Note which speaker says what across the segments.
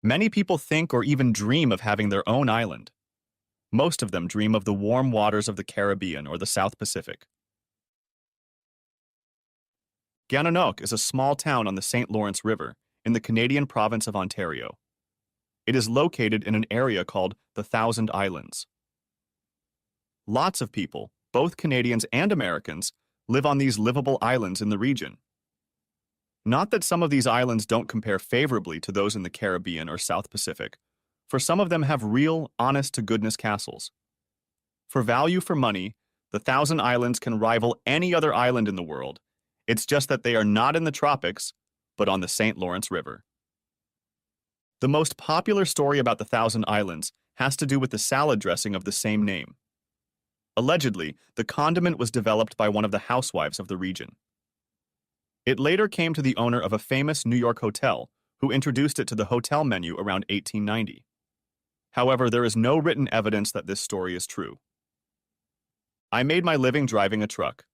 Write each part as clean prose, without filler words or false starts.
Speaker 1: Many people think or even dream of having their own island. Most of them dream of the warm waters of the Caribbean or the South Pacific. Gananoque is a small town on the St. Lawrence River in the Canadian province of Ontario. It is located in an area called the Thousand Islands. Lots of people, both Canadians and Americans, live on these livable islands in the region. Not that some of these islands don't compare favorably to those in the Caribbean or South Pacific, for some of them have real, honest-to-goodness castles. For value for money, the Thousand Islands can rival any other island in the world. It's just that they are not in the tropics, but on the St. Lawrence River. The most popular story about the Thousand Islands has to do with the salad dressing of the same name. Allegedly, the condiment was developed by one of the housewives of the region. It later came to the owner of a famous New York hotel, who introduced it to the hotel menu around 1890. However, there is no written evidence that this story is true. I made my living driving a truck.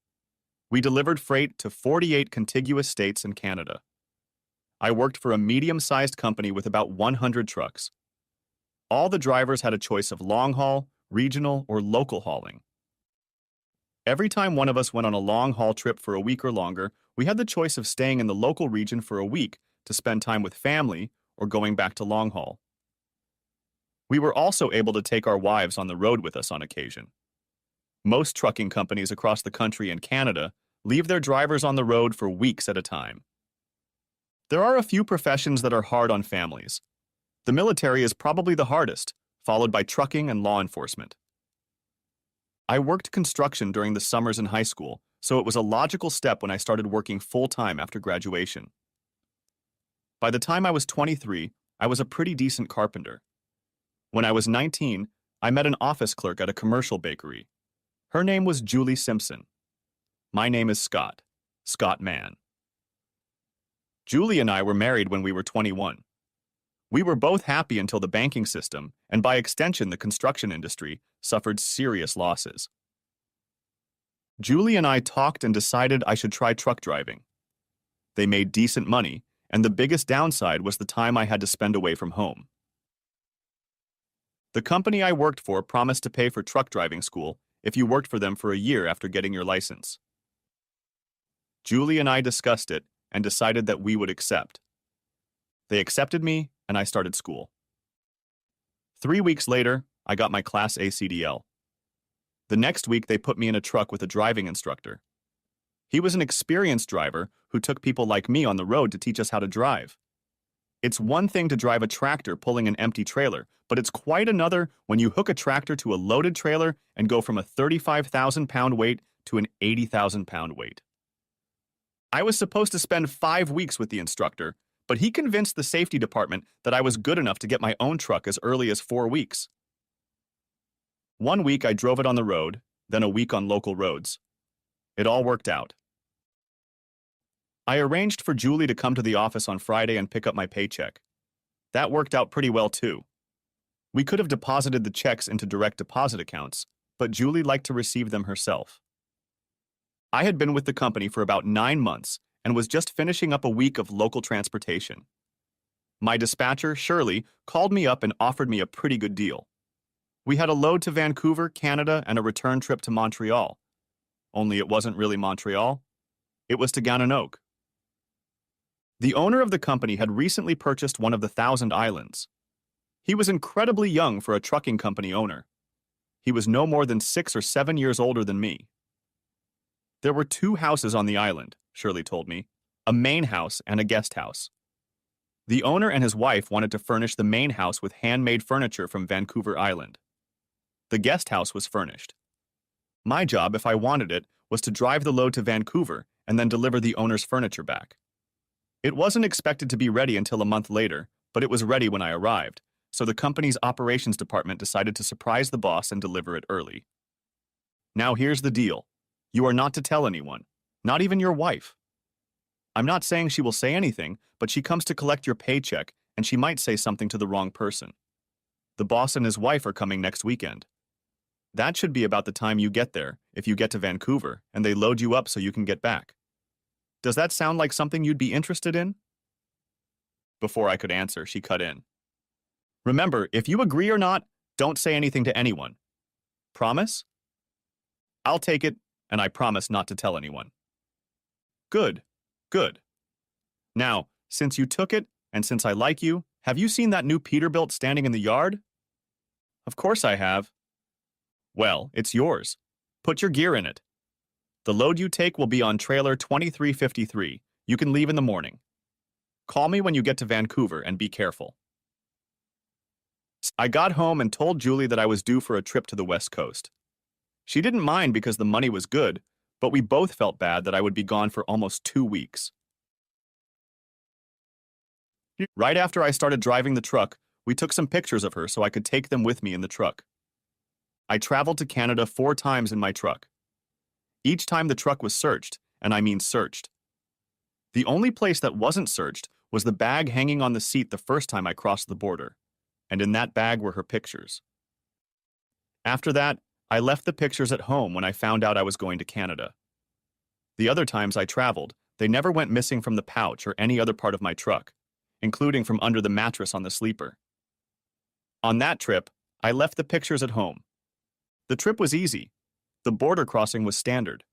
Speaker 1: We delivered freight to 48 contiguous states and Canada. I worked for a medium-sized company with about 100 trucks. All the drivers had a choice of long-haul, regional, or local hauling. Every time one of us went on a long-haul trip for a week or longer, we had the choice of staying in the local region for a week to spend time with family or going back to long-haul. We were also able to take our wives on the road with us on occasion. Most trucking companies across the country and Canada leave their drivers on the road for weeks at a time. There are a few professions that are hard on families. The military is probably the hardest, followed by trucking and law enforcement. I worked construction during the summers in high school, so it was a logical step when I started working full-time after graduation. By the time I was 23, I was a pretty decent carpenter. When I was 19, I met an office clerk at a commercial bakery. Her name was Julie Simpson. My name is Scott Mann. Julie and I were married when we were 21. We were both happy until the banking system, and by extension the construction industry, suffered serious losses. Julie and I talked and decided I should try truck driving. They made decent money, and the biggest downside was the time I had to spend away from home. The company I worked for promised to pay for truck driving school if you worked for them for a year after getting your license. Julie and I discussed it and decided that we would accept. They accepted me, and I started school. 3 weeks later, I got my Class A CDL. The next week, they put me in a truck with a driving instructor. He was an experienced driver who took people like me on the road to teach us how to drive. It's one thing to drive a tractor pulling an empty trailer, but it's quite another when you hook a tractor to a loaded trailer and go from a 35,000-pound weight to an 80,000-pound weight. I was supposed to spend 5 weeks with the instructor, but he convinced the safety department that I was good enough to get my own truck as early as 4 weeks. 1 week I drove it on the road, then a week on local roads. It all worked out. I arranged for Julie to come to the office on Friday and pick up my paycheck. That worked out pretty well too. We could have deposited the checks into direct deposit accounts, but Julie liked to receive them herself. I had been with the company for about 9 months and was just finishing up a week of local transportation. My dispatcher, Shirley, called me up and offered me a pretty good deal. We had a load to Vancouver, Canada, and a return trip to Montreal. Only it wasn't really Montreal. It was to Gananoque. The owner of the company had recently purchased one of the Thousand Islands. He was incredibly young for a trucking company owner. He was no more than 6 or 7 years older than me. There were 2 houses on the island, Shirley told me, a main house and a guest house. The owner and his wife wanted to furnish the main house with handmade furniture from Vancouver Island. The guest house was furnished. My job, if I wanted it, was to drive the load to Vancouver and then deliver the owner's furniture back. It wasn't expected to be ready until a month later, but it was ready when I arrived, so the company's operations department decided to surprise the boss and deliver it early. Now here's the deal. You are not to tell anyone, not even your wife. I'm not saying she will say anything, but she comes to collect your paycheck and she might say something to the wrong person. The boss and his wife are coming next weekend. That should be about the time you get there, if you get to Vancouver, and they load you up so you can get back. Does that sound like something you'd be interested in? Before I could answer, she cut in. Remember, if you agree or not, don't say anything to anyone. Promise? I'll take it, and I promise not to tell anyone. Good, good. Now, since you took it, and since I like you, have you seen that new Peterbilt standing in the yard? Of course I have. Well, it's yours. Put your gear in it. The load you take will be on trailer 2353. You can leave in the morning. Call me when you get to Vancouver and be careful. I got home and told Julie that I was due for a trip to the West Coast. She didn't mind because the money was good, but we both felt bad that I would be gone for almost 2 weeks. Right after I started driving the truck, we took some pictures of her so I could take them with me in the truck. I traveled to Canada 4 times in my truck. Each time the truck was searched, and I mean searched. The only place that wasn't searched was the bag hanging on the seat the first time I crossed the border, and in that bag were her pictures. After that, I left the pictures at home when I found out I was going to Canada. The other times I traveled, they never went missing from the pouch or any other part of my truck, including from under the mattress on the sleeper. On that trip, I left the pictures at home. The trip was easy. The border crossing was standard.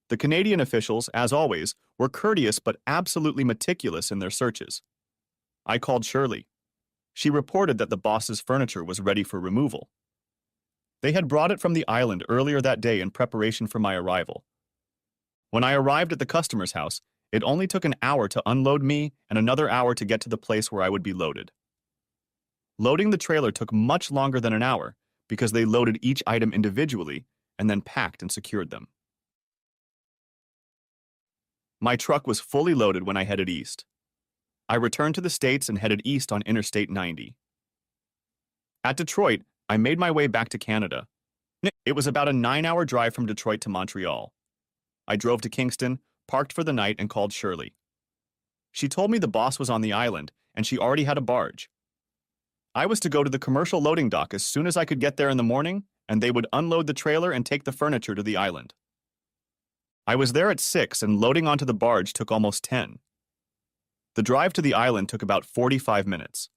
Speaker 1: The Canadian officials, as always, were courteous but absolutely meticulous in their searches. I called Shirley. She reported that the boss's furniture was ready for removal. They had brought it from the island earlier that day in preparation for my arrival. When I arrived at the customer's house, it only took an hour to unload me and another hour to get to the place where I would be loaded. Loading the trailer took much longer than an hour because they loaded each item individually and then packed and secured them. My truck was fully loaded when I headed east. I returned to the States and headed east on Interstate 90. At Detroit, I made my way back to Canada. It was about a 9-hour drive from Detroit to Montreal. I drove to Kingston, parked for the night, and called Shirley. She told me the boss was on the island, and she already had a barge. I was to go to the commercial loading dock as soon as I could get there in the morning, and they would unload the trailer and take the furniture to the island. I was there at 6, and loading onto the barge took almost 10. The drive to the island took about 45 minutes.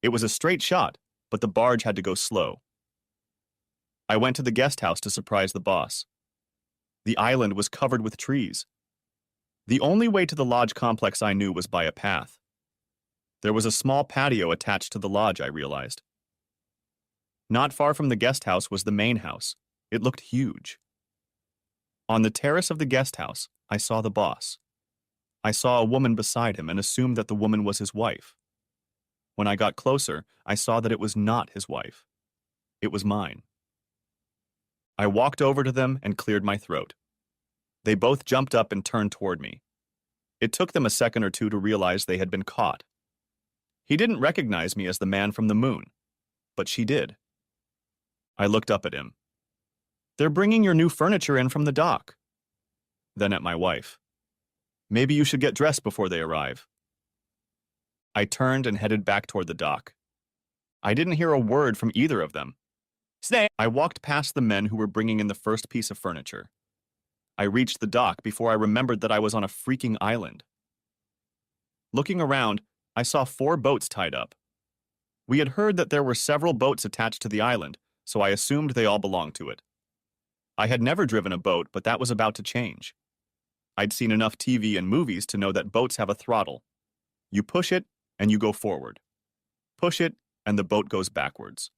Speaker 1: It was a straight shot, but the barge had to go slow. I went to the guest house to surprise the boss. The island was covered with trees. The only way to the lodge complex I knew was by a path. There was a small patio attached to the lodge, I realized. Not far from the guest house was the main house. It looked huge. On the terrace of the guest house, I saw the boss. I saw a woman beside him and assumed that the woman was his wife. When I got closer, I saw that it was not his wife. It was mine. I walked over to them and cleared my throat. They both jumped up and turned toward me. It took them a second or two to realize they had been caught. He didn't recognize me as the man from the moon, but she did. I looked up at him. "They're bringing your new furniture in from the dock." Then at my wife. "Maybe you should get dressed before they arrive." I turned and headed back toward the dock. I didn't hear a word from either of them. Stay! I walked past the men who were bringing in the first piece of furniture. I reached the dock before I remembered that I was on a freaking island. Looking around, I saw 4 boats tied up. We had heard that there were several boats attached to the island, so I assumed they all belonged to it. I had never driven a boat, but that was about to change. I'd seen enough TV and movies to know that boats have a throttle. You push it, and you go forward. Push it, and the boat goes backwards.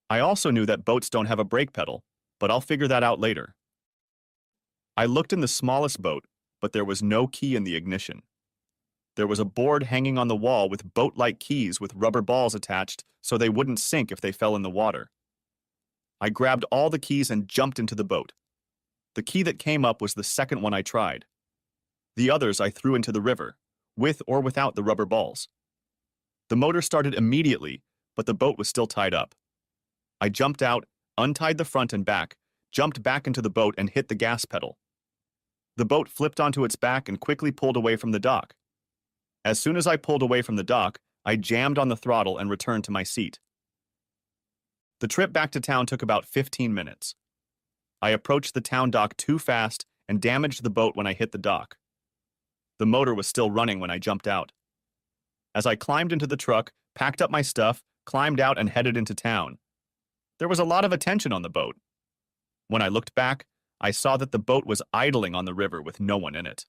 Speaker 1: I also knew that boats don't have a brake pedal, but I'll figure that out later. I looked in the smallest boat, but there was no key in the ignition. There was a board hanging on the wall with boat-like keys with rubber balls attached so they wouldn't sink if they fell in the water. I grabbed all the keys and jumped into the boat. The key that came up was the second one I tried. The others I threw into the river, with or without the rubber balls. The motor started immediately, but the boat was still tied up. I jumped out, untied the front and back, jumped back into the boat and hit the gas pedal. The boat flipped onto its back and quickly pulled away from the dock. As soon as I pulled away from the dock, I jammed on the throttle and returned to my seat. The trip back to town took about 15 minutes. I approached the town dock too fast and damaged the boat when I hit the dock. The motor was still running when I jumped out. As I climbed into the truck, packed up my stuff, climbed out, and headed into town. There was a lot of attention on the boat. When I looked back, I saw that the boat was idling on the river with no one in it.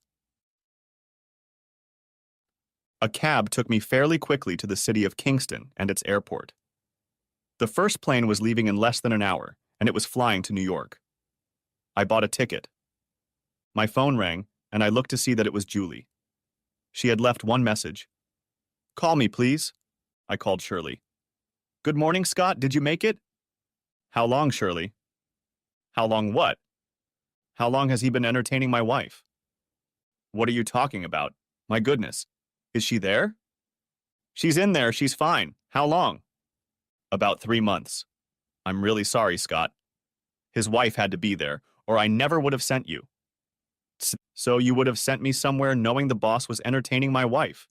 Speaker 1: A cab took me fairly quickly to the city of Kingston and its airport. The first plane was leaving in less than an hour, and it was flying to New York. I bought a ticket. My phone rang, and I looked to see that it was Julie. She had left one message. "Call me, please," I called Shirley. "Good morning, Scott. Did you make it?" "How long, Shirley?" "How long what?" "How long has he been entertaining my wife?" "What are you talking about? My goodness. Is she there?" "She's in there. She's fine. How long?" "About 3 months. I'm really sorry, Scott. His wife had to be there, or I never would have sent you." "So you would have sent me somewhere knowing the boss was entertaining my wife.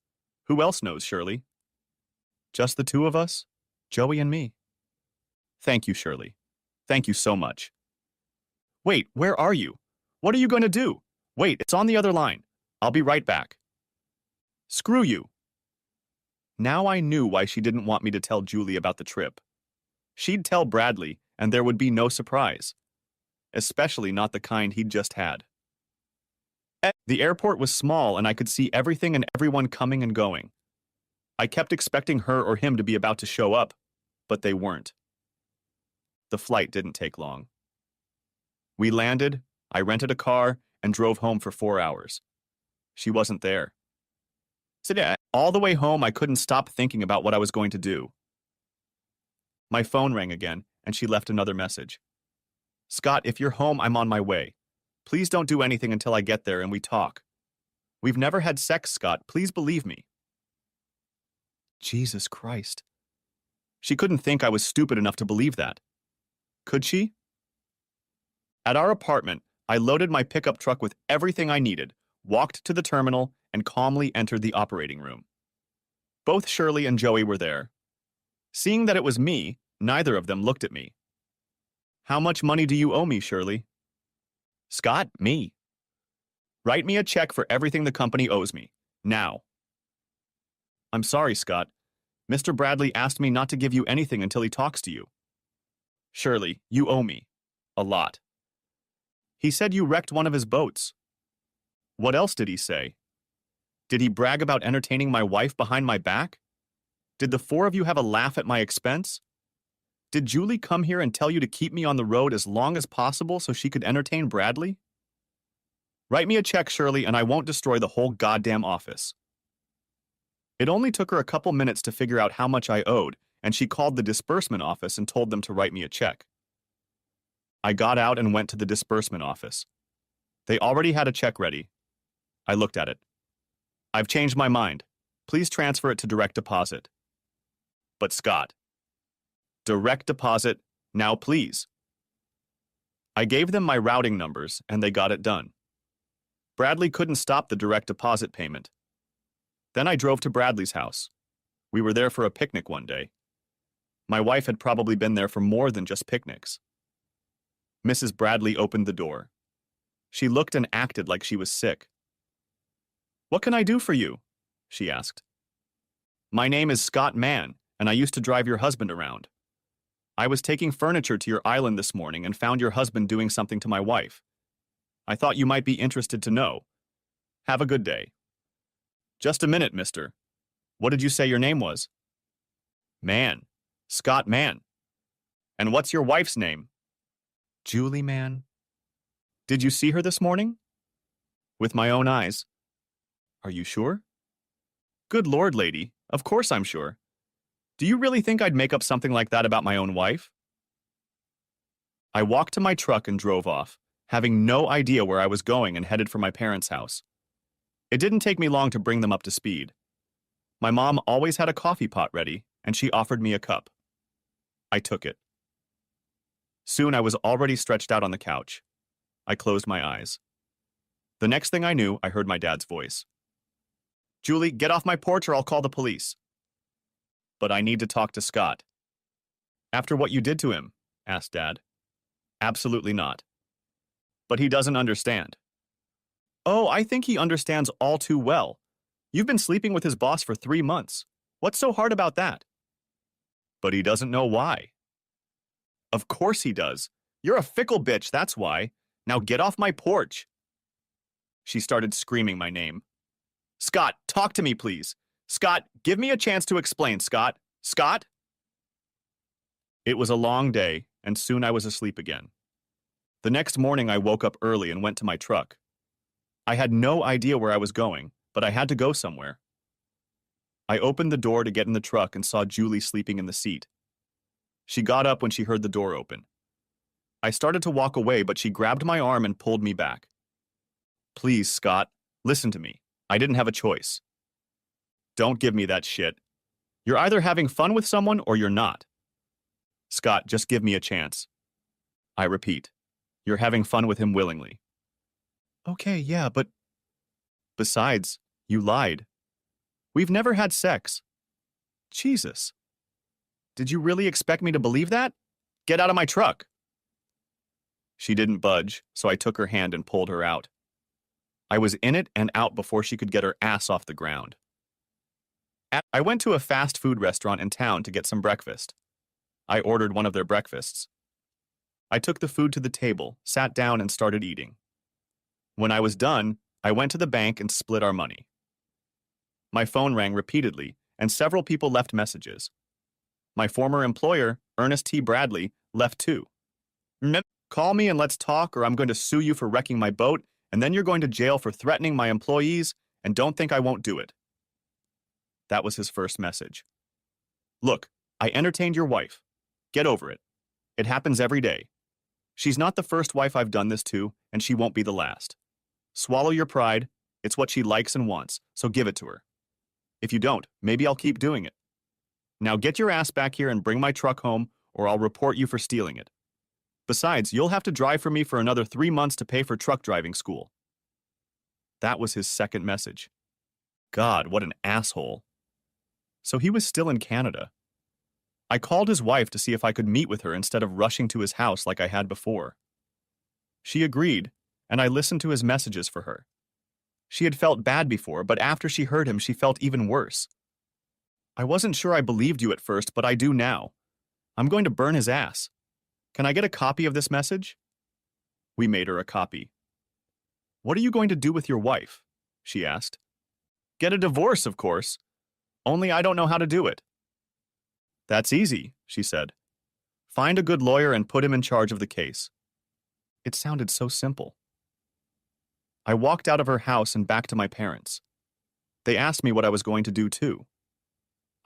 Speaker 1: Who else knows, Shirley?" "Just the two of us, Joey and me." "Thank you, Shirley. Thank you so much." "Wait, where are you? What are you going to do? Wait, it's on the other line. I'll be right back." "Screw you." Now I knew why she didn't want me to tell Julie about the trip. She'd tell Bradley, and there would be no surprise. Especially not the kind he'd just had. The airport was small, and I could see everything and everyone coming and going. I kept expecting her or him to be about to show up, but they weren't. The flight didn't take long. We landed, I rented a car, and drove home for 4 hours. She wasn't there. So yeah, all the way home, I couldn't stop thinking about what I was going to do. My phone rang again, and she left another message. "Scott, if you're home, I'm on my way. Please don't do anything until I get there and we talk. We've never had sex, Scott. Please believe me." Jesus Christ. She couldn't think I was stupid enough to believe that. Could she? At our apartment, I loaded my pickup truck with everything I needed, walked to the terminal, and calmly entered the operating room. Both Shirley and Joey were there. Seeing that it was me, neither of them looked at me. "How much money do you owe me, Shirley?" "Scott, me." "Write me a check for everything the company owes me. Now." "I'm sorry, Scott. Mr. Bradley asked me not to give you anything until he talks to you." "Shirley, you owe me. A lot." "He said you wrecked one of his boats." "What else did he say? Did he brag about entertaining my wife behind my back? Did the four of you have a laugh at my expense? Did Julie come here and tell you to keep me on the road as long as possible so she could entertain Bradley? Write me a check, Shirley, and I won't destroy the whole goddamn office." It only took her a couple minutes to figure out how much I owed, and she called the disbursement office and told them to write me a check. I got out and went to the disbursement office. They already had a check ready. I looked at it. "I've changed my mind. Please transfer it to direct deposit." "But Scott." "Direct deposit, now please." I gave them my routing numbers, and they got it done. Bradley couldn't stop the direct deposit payment. Then I drove to Bradley's house. We were there for a picnic one day. My wife had probably been there for more than just picnics. Mrs. Bradley opened the door. She looked and acted like she was sick. "What can I do for you?" she asked. "My name is Scott Mann, and I used to drive your husband around. I was taking furniture to your island this morning and found your husband doing something to my wife. I thought you might be interested to know. Have a good day." "Just a minute, mister. What did you say your name was?" "Mann. Scott Mann." "And what's your wife's name?" "Julie Mann." "Did you see her this morning?" "With my own eyes." "Are you sure?" "Good Lord, lady. Of course I'm sure. Do you really think I'd make up something like that about my own wife?" I walked to my truck and drove off, having no idea where I was going and headed for my parents' house. It didn't take me long to bring them up to speed. My mom always had a coffee pot ready, and she offered me a cup. I took it. Soon I was already stretched out on the couch. I closed my eyes. The next thing I knew, I heard my dad's voice. "Julie, get off my porch or I'll call the police." "But I need to talk to Scott." "After what you did to him?" asked Dad. "Absolutely not." "But he doesn't understand." "Oh, I think he understands all too well. You've been sleeping with his boss for 3 months. What's so hard about that?" But he doesn't know why. Of course he does. You're a fickle bitch, that's why. Now get off my porch. She started screaming my name. Scott, talk to me, please. Scott, give me a chance to explain, Scott. Scott? It was a long day, and soon I was asleep again. The next morning I woke up early and went to my truck. I had no idea where I was going, but I had to go somewhere. I opened the door to get in the truck and saw Julie sleeping in the seat. She got up when she heard the door open. I started to walk away, but she grabbed my arm and pulled me back. Please, Scott, listen to me. I didn't have a choice. Don't give me that shit. You're either having fun with someone or you're not. Scott, just give me a chance. I repeat, you're having fun with him willingly. Okay, yeah, but... Besides, you lied. We've never had sex. Jesus. Did you really expect me to believe that? Get out of my truck. She didn't budge, so I took her hand and pulled her out. I was in it and out before she could get her ass off the ground. I went to a fast food restaurant in town to get some breakfast. I ordered one of their breakfasts. I took the food to the table, sat down, and started eating. When I was done, I went to the bank and split our money. My phone rang repeatedly, and several people left messages. My former employer, Ernest T. Bradley, left too. Call me and let's talk, or I'm going to sue you for wrecking my boat, and then you're going to jail for threatening my employees, and don't think I won't do it. That was his first message. Look, I entertained your wife. Get over it. It happens every day. She's not the first wife I've done this to, and she won't be the last. Swallow your pride. It's what she likes and wants, so give it to her. If you don't, maybe I'll keep doing it. Now get your ass back here and bring my truck home, or I'll report you for stealing it. Besides, you'll have to drive for me for another 3 months to pay for truck driving school. That was his second message. God, what an asshole. So he was still in Canada. I called his wife to see if I could meet with her instead of rushing to his house like I had before. She agreed, and I listened to his messages for her. She had felt bad before, but after she heard him, she felt even worse. I wasn't sure I believed you at first, but I do now. I'm going to burn his ass. Can I get a copy of this message? We made her a copy. What are you going to do with your wife? She asked. Get a divorce, of course. Only I don't know how to do it. That's easy, she said. Find a good lawyer and put him in charge of the case. It sounded so simple. I walked out of her house and back to my parents. They asked me what I was going to do too.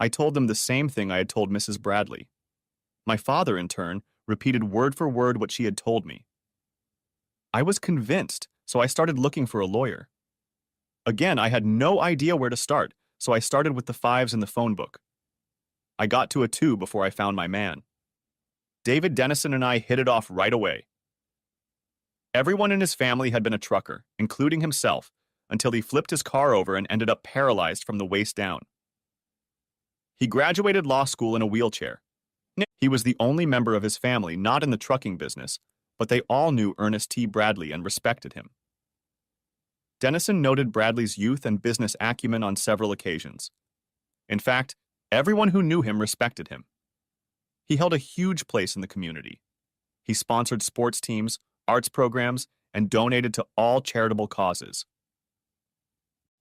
Speaker 1: I told them the same thing I had told Mrs. Bradley. My father, in turn, repeated word for word what she had told me. I was convinced, so I started looking for a lawyer. Again, I had no idea where to start, so I started with the 5s in the phone book. I got to a 2 before I found my man. David Dennison and I hit it off right away. Everyone in his family had been a trucker, including himself, until he flipped his car over and ended up paralyzed from the waist down. He graduated law school in a wheelchair. He was the only member of his family not in the trucking business, but they all knew Ernest T. Bradley and respected him. Dennison noted Bradley's youth and business acumen on several occasions. In fact, everyone who knew him respected him. He held a huge place in the community. He sponsored sports teams, arts programs, and donated to all charitable causes.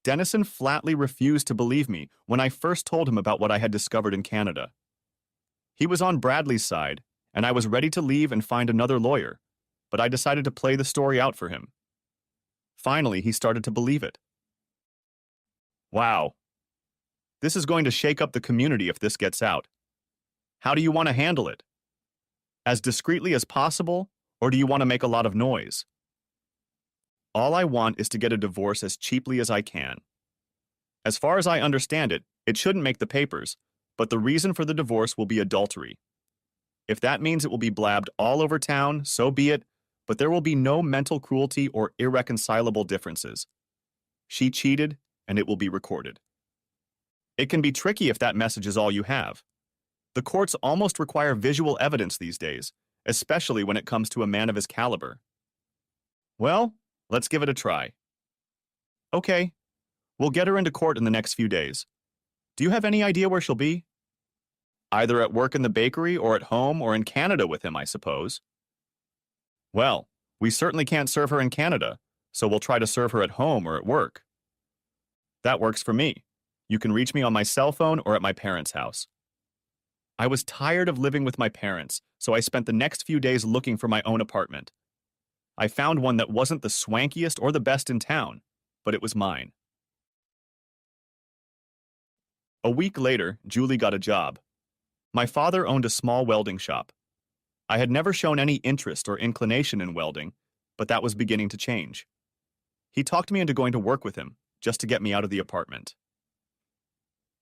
Speaker 1: Dennison flatly refused to believe me when I first told him about what I had discovered in Canada. He was on Bradley's side, and I was ready to leave and find another lawyer, but I decided to play the story out for him. Finally, he started to believe it. Wow. This is going to shake up the community if this gets out. How do you want to handle it? As discreetly as possible, or do you want to make a lot of noise? All I want is to get a divorce as cheaply as I can. As far as I understand it, it shouldn't make the papers, but the reason for the divorce will be adultery. If that means it will be blabbed all over town, so be it, but there will be no mental cruelty or irreconcilable differences. She cheated, and it will be recorded. It can be tricky if that message is all you have. The courts almost require visual evidence these days, especially when it comes to a man of his caliber. Well, let's give it a try. Okay, we'll get her into court in the next few days. Do you have any idea where she'll be? Either at work in the bakery or at home or in Canada with him, I suppose. Well, we certainly can't serve her in Canada, so we'll try to serve her at home or at work. That works for me. You can reach me on my cell phone or at my parents' house. I was tired of living with my parents, so I spent the next few days looking for my own apartment. I found one that wasn't the swankiest or the best in town, but it was mine. A week later, Julie got a job. My father owned a small welding shop. I had never shown any interest or inclination in welding, but that was beginning to change. He talked me into going to work with him, just to get me out of the apartment.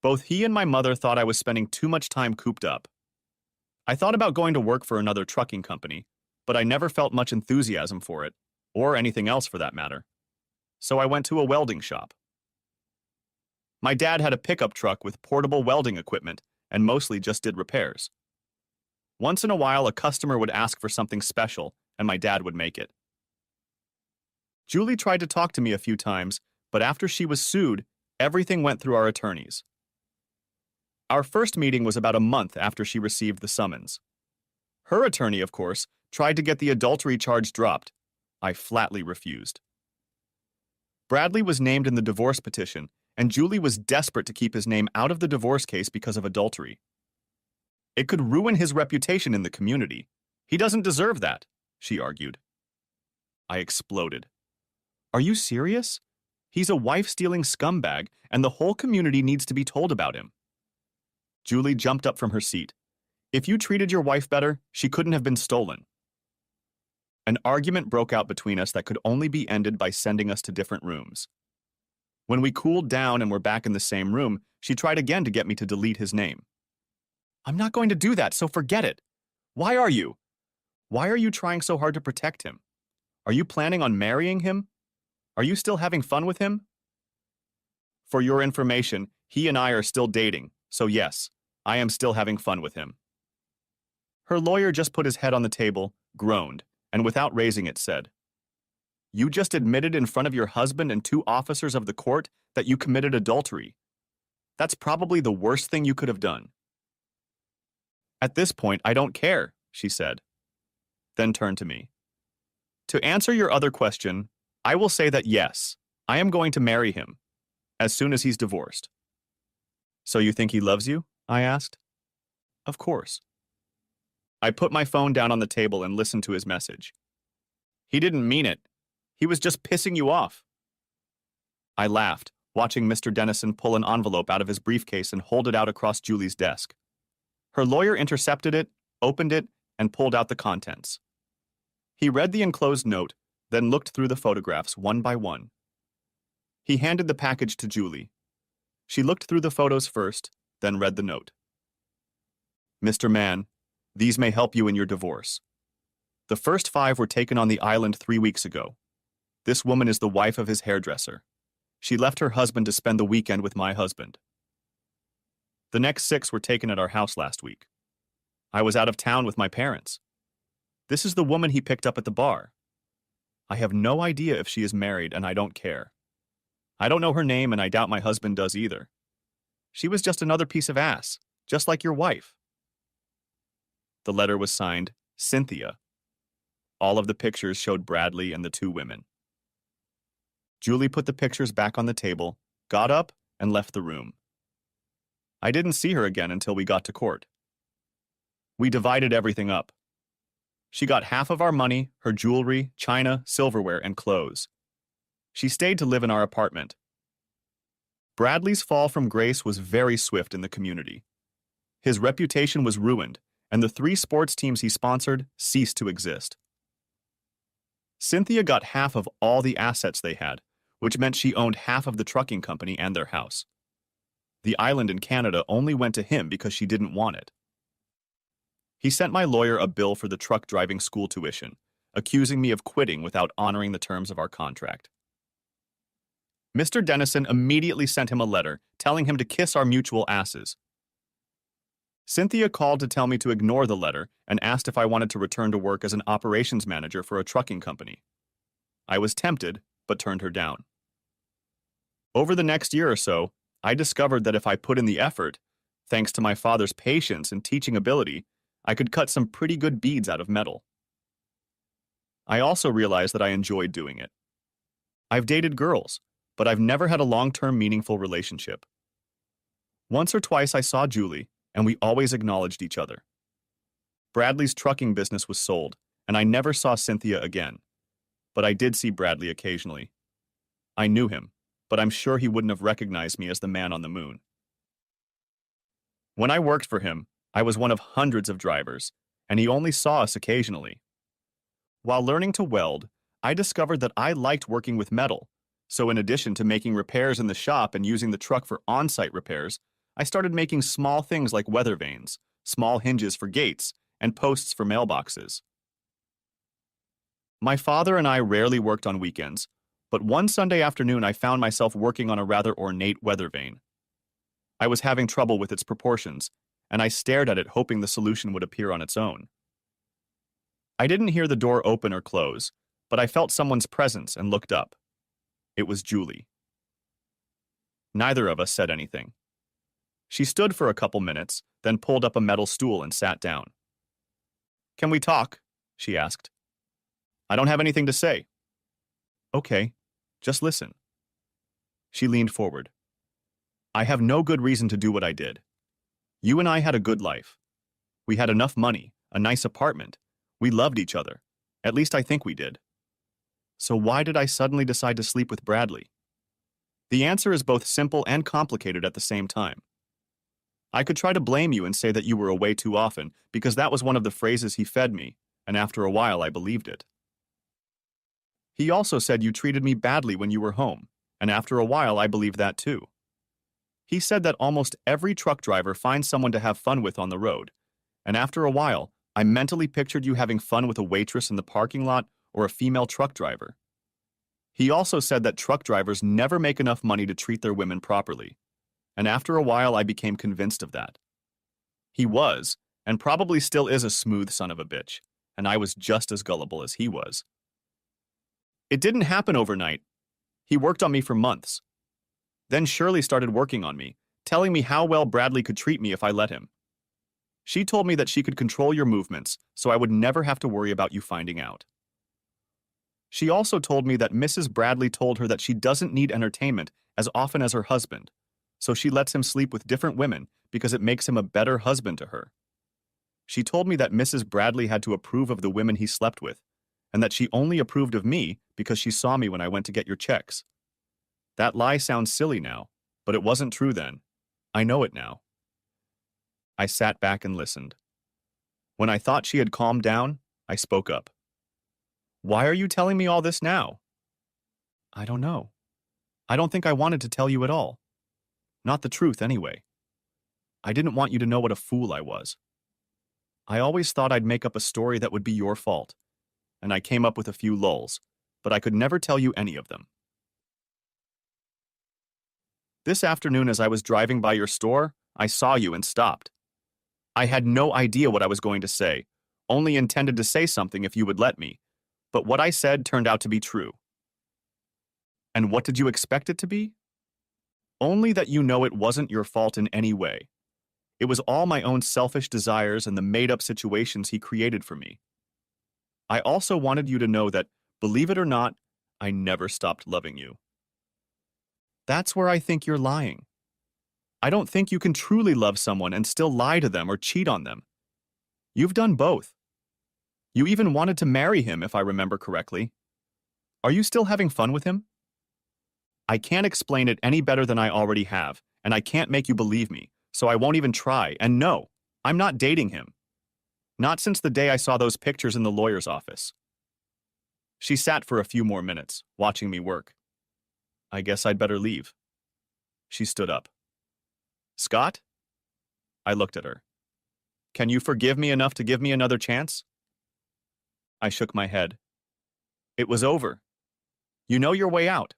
Speaker 1: Both he and my mother thought I was spending too much time cooped up. I thought about going to work for another trucking company, but I never felt much enthusiasm for it, or anything else for that matter. So I went to a welding shop. My dad had a pickup truck with portable welding equipment and mostly just did repairs. Once in a while, a customer would ask for something special, and my dad would make it. Julie tried to talk to me a few times, but after she was sued, everything went through our attorneys. Our first meeting was about a month after she received the summons. Her attorney, of course, tried to get the adultery charge dropped. I flatly refused. Bradley was named in the divorce petition, and Julie was desperate to keep his name out of the divorce case because of adultery. It could ruin his reputation in the community. He doesn't deserve that, she argued. I exploded. Are you serious? He's a wife-stealing scumbag, and the whole community needs to be told about him. Julie jumped up from her seat. If you treated your wife better, she couldn't have been stolen. An argument broke out between us that could only be ended by sending us to different rooms. When we cooled down and were back in the same room, she tried again to get me to delete his name. I'm not going to do that, so forget it. Why are you? Why are you trying so hard to protect him? Are you planning on marrying him? Are you still having fun with him? For your information, he and I are still dating, so yes, I am still having fun with him. Her lawyer just put his head on the table, groaned, and without raising it said, You just admitted in front of your husband and 2 officers of the court that you committed adultery. That's probably the worst thing you could have done. At this point, I don't care, she said, then turned to me. To answer your other question, I will say that yes, I am going to marry him, as soon as he's divorced. So you think he loves you? I asked. Of course. I put my phone down on the table and listened to his message. He didn't mean it. He was just pissing you off. I laughed, watching Mr. Dennison pull an envelope out of his briefcase and hold it out across Julie's desk. Her lawyer intercepted it, opened it, and pulled out the contents. He read the enclosed note, then looked through the photographs one by one. He handed the package to Julie. She looked through the photos first, then read the note. Mr. Mann, these may help you in your divorce. The first 5 were taken on the island 3 weeks ago. This woman is the wife of his hairdresser. She left her husband to spend the weekend with my husband. The next 6 were taken at our house last week. I was out of town with my parents. This is the woman he picked up at the bar. I have no idea if she is married, and I don't care. I don't know her name, and I doubt my husband does either. She was just another piece of ass, just like your wife. The letter was signed, Cynthia. All of the pictures showed Bradley and the 2 women. Julie put the pictures back on the table, got up, and left the room. I didn't see her again until we got to court. We divided everything up. She got half of our money, her jewelry, china, silverware, and clothes. She stayed to live in our apartment. Bradley's fall from grace was very swift in the community. His reputation was ruined, and the 3 sports teams he sponsored ceased to exist. Cynthia got half of all the assets they had, which meant she owned half of the trucking company and their house. The island in Canada only went to him because she didn't want it. He sent my lawyer a bill for the truck driving school tuition, accusing me of quitting without honoring the terms of our contract. Mr. Dennison immediately sent him a letter telling him to kiss our mutual asses. Cynthia called to tell me to ignore the letter and asked if I wanted to return to work as an operations manager for a trucking company. I was tempted, but turned her down. Over the next year or so, I discovered that if I put in the effort, Thanks to my father's patience and teaching ability, I could cut some pretty good beads out of metal. I also realized that I enjoyed doing it. I've dated girls, but I've never had a long-term meaningful relationship. Once or twice I saw Julie, and we always acknowledged each other. Bradley's trucking business was sold, and I never saw Cynthia again. But I did see Bradley occasionally. I knew him, but I'm sure he wouldn't have recognized me as the man on the moon. When I worked for him, I was one of hundreds of drivers, and he only saw us occasionally. While learning to weld, I discovered that I liked working with metal, so in addition to making repairs in the shop and using the truck for on-site repairs, I started making small things like weather vanes, small hinges for gates, and posts for mailboxes. My father and I rarely worked on weekends, but one Sunday afternoon I found myself working on a rather ornate weather vane. I was having trouble with its proportions, and I stared at it hoping the solution would appear on its own. I didn't hear the door open or close, but I felt someone's presence and looked up. It was Julie. Neither of us said anything. She stood for a couple minutes, then pulled up a metal stool and sat down. "Can we talk?" she asked. "I don't have anything to say." "Okay, just listen." She leaned forward. "I have no good reason to do what I did. You and I had a good life. We had enough money, a nice apartment. We loved each other. At least I think we did. So why did I suddenly decide to sleep with Bradley? The answer is both simple and complicated at the same time. I could try to blame you and say that you were away too often, because that was one of the phrases he fed me, and after a while I believed it. He also said you treated me badly when you were home, and after a while I believed that too. He said that almost every truck driver finds someone to have fun with on the road, and after a while, I mentally pictured you having fun with a waitress in the parking lot or a female truck driver. He also said that truck drivers never make enough money to treat their women properly, and after a while I became convinced of that. He was, and probably still is, a smooth son of a bitch, and I was just as gullible as he was. It didn't happen overnight. He worked on me for months. Then Shirley started working on me, telling me how well Bradley could treat me if I let him. She told me that she could control your movements, so I would never have to worry about you finding out. She also told me that Mrs. Bradley told her that she doesn't need entertainment as often as her husband, so she lets him sleep with different women because it makes him a better husband to her. She told me that Mrs. Bradley had to approve of the women he slept with, and that she only approved of me because she saw me when I went to get your checks. That lie sounds silly now, but it wasn't true then. I know it now. I sat back and listened. When I thought she had calmed down, I spoke up. "Why are you telling me all this now?" "I don't know. I don't think I wanted to tell you at all. Not the truth, anyway. I didn't want you to know what a fool I was. I always thought I'd make up a story that would be your fault, and I came up with a few lulls, but I could never tell you any of them. This afternoon as I was driving by your store, I saw you and stopped. I had no idea what I was going to say, only intended to say something if you would let me, but what I said turned out to be true. And what did you expect it to be? Only that you know it wasn't your fault in any way. It was all my own selfish desires and the made-up situations he created for me. I also wanted you to know that, believe it or not, I never stopped loving you. That's where I think you're lying. I don't think you can truly love someone and still lie to them or cheat on them. You've done both. You even wanted to marry him, if I remember correctly. Are you still having fun with him? I can't explain it any better than I already have, and I can't make you believe me, so I won't even try, and no, I'm not dating him. Not since the day I saw those pictures in the lawyer's office. She sat for a few more minutes, watching me work. I guess I'd better leave. She stood up. Scott? I looked at her. Can you forgive me enough to give me another chance? I shook my head. It was over. You know your way out.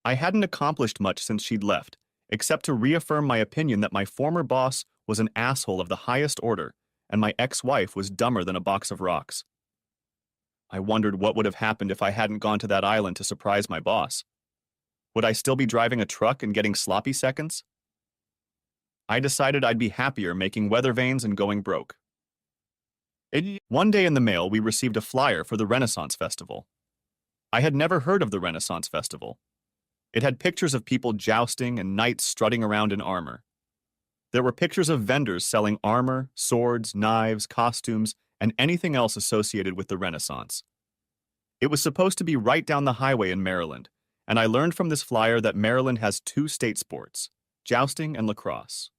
Speaker 1: I hadn't accomplished much since she'd left, except to reaffirm my opinion that my former boss was an asshole of the highest order, and my ex-wife was dumber than a box of rocks. I wondered what would have happened if I hadn't gone to that island to surprise my boss. Would I still be driving a truck and getting sloppy seconds? I decided I'd be happier making weather vanes and going broke. One day in the mail, we received a flyer for the Renaissance Festival. I had never heard of the Renaissance Festival. It had pictures of people jousting and knights strutting around in armor. There were pictures of vendors selling armor, swords, knives, costumes, and anything else associated with the Renaissance. It was supposed to be right down the highway in Maryland, and I learned from this flyer that Maryland has two state sports, jousting and lacrosse.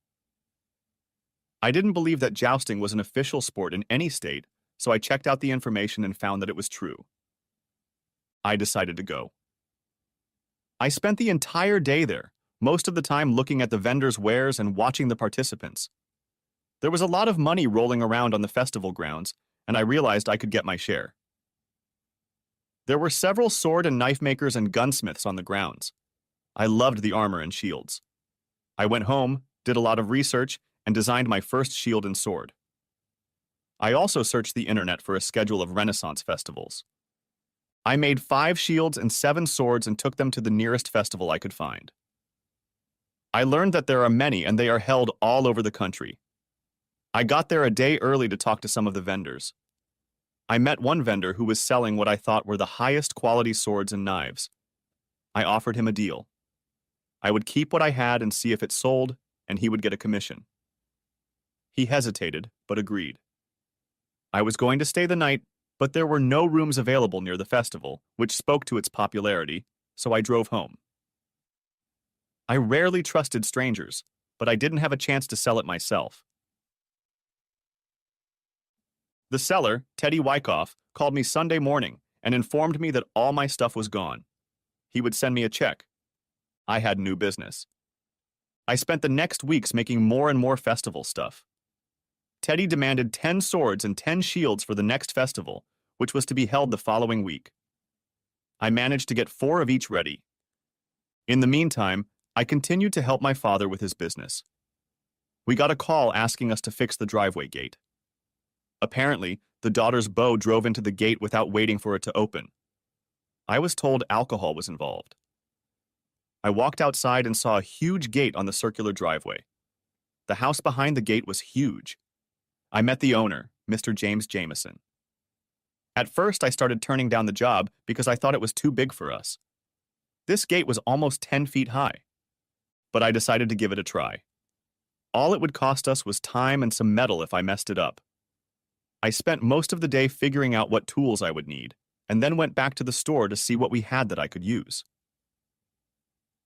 Speaker 1: I didn't believe that jousting was an official sport in any state, so I checked out the information and found that it was true. I decided to go. I spent the entire day there, most of the time looking at the vendors' wares and watching the participants. There was a lot of money rolling around on the festival grounds, and I realized I could get my share. There were several sword and knife makers and gunsmiths on the grounds. I loved the armor and shields. I went home, did a lot of research, and designed my first shield and sword. I also searched the internet for a schedule of Renaissance festivals. I made 5 shields and 7 swords and took them to the nearest festival I could find. I learned that there are many and they are held all over the country. I got there a day early to talk to some of the vendors. I met one vendor who was selling what I thought were the highest quality swords and knives. I offered him a deal. I would keep what I had and see if it sold, and he would get a commission. He hesitated, but agreed. I was going to stay the night, but there were no rooms available near the festival, which spoke to its popularity, so I drove home. I rarely trusted strangers, but I didn't have a chance to sell it myself. The seller, Teddy Wyckoff, called me Sunday morning and informed me that all my stuff was gone. He would send me a check. I had new business. I spent the next weeks making more and more festival stuff. Teddy demanded 10 swords and 10 shields for the next festival, which was to be held the following week. I managed to get 4 of each ready. In the meantime, I continued to help my father with his business. We got a call asking us to fix the driveway gate. Apparently, the daughter's beau drove into the gate without waiting for it to open. I was told alcohol was involved. I walked outside and saw a huge gate on the circular driveway. The house behind the gate was huge. I met the owner, Mr. James Jameson. At first, I started turning down the job because I thought it was too big for us. This gate was almost 10 feet high. But I decided to give it a try. All it would cost us was time and some metal if I messed it up. I spent most of the day figuring out what tools I would need, and then went back to the store to see what we had that I could use.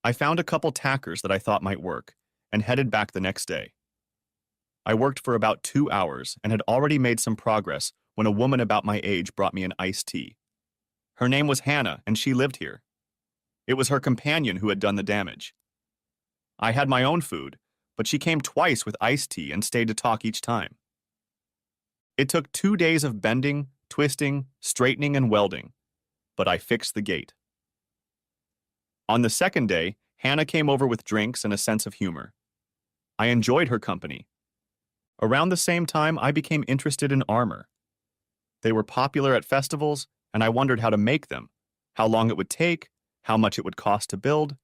Speaker 1: I found a couple tackers that I thought might work, and headed back the next day. I worked for about 2 hours and had already made some progress when a woman about my age brought me an iced tea. Her name was Hannah, and she lived here. It was her companion who had done the damage. I had my own food, but she came twice with iced tea and stayed to talk each time. It took 2 days of bending, twisting, straightening, and welding, but I fixed the gate. On the second day, Hannah came over with drinks and a sense of humor. I enjoyed her company. Around the same time, I became interested in armor. They were popular at festivals, and I wondered how to make them, how long it would take, how much it would cost to build,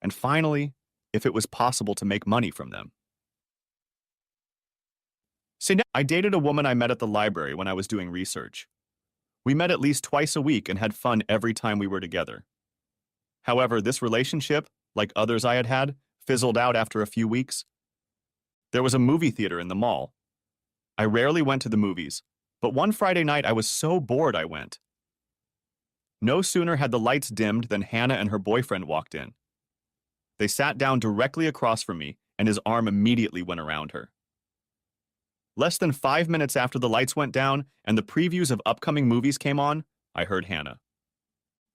Speaker 1: and finally, if it was possible to make money from them. I dated a woman I met at the library when I was doing research. We met at least twice a week and had fun every time we were together. However, this relationship, like others I had had, fizzled out after a few weeks. There was a movie theater in the mall. I rarely went to the movies, but one Friday night I was so bored I went. No sooner had the lights dimmed than Hannah and her boyfriend walked in. They sat down directly across from me, and his arm immediately went around her. Less than 5 minutes after the lights went down and the previews of upcoming movies came on, I heard Hannah.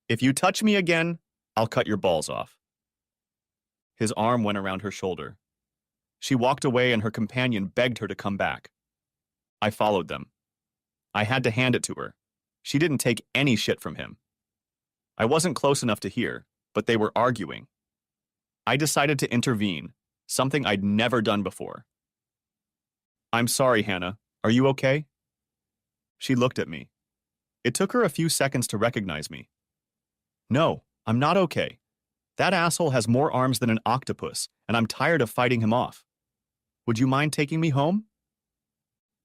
Speaker 1: "If you touch me again, I'll cut your balls off." His arm went around her shoulder. She walked away and her companion begged her to come back. I followed them. I had to hand it to her. She didn't take any shit from him. I wasn't close enough to hear, but they were arguing. I decided to intervene, something I'd never done before. "I'm sorry, Hannah. Are you okay?" She looked at me. It took her a few seconds to recognize me. "No, I'm not okay. That asshole has more arms than an octopus, and I'm tired of fighting him off." Would you mind taking me home?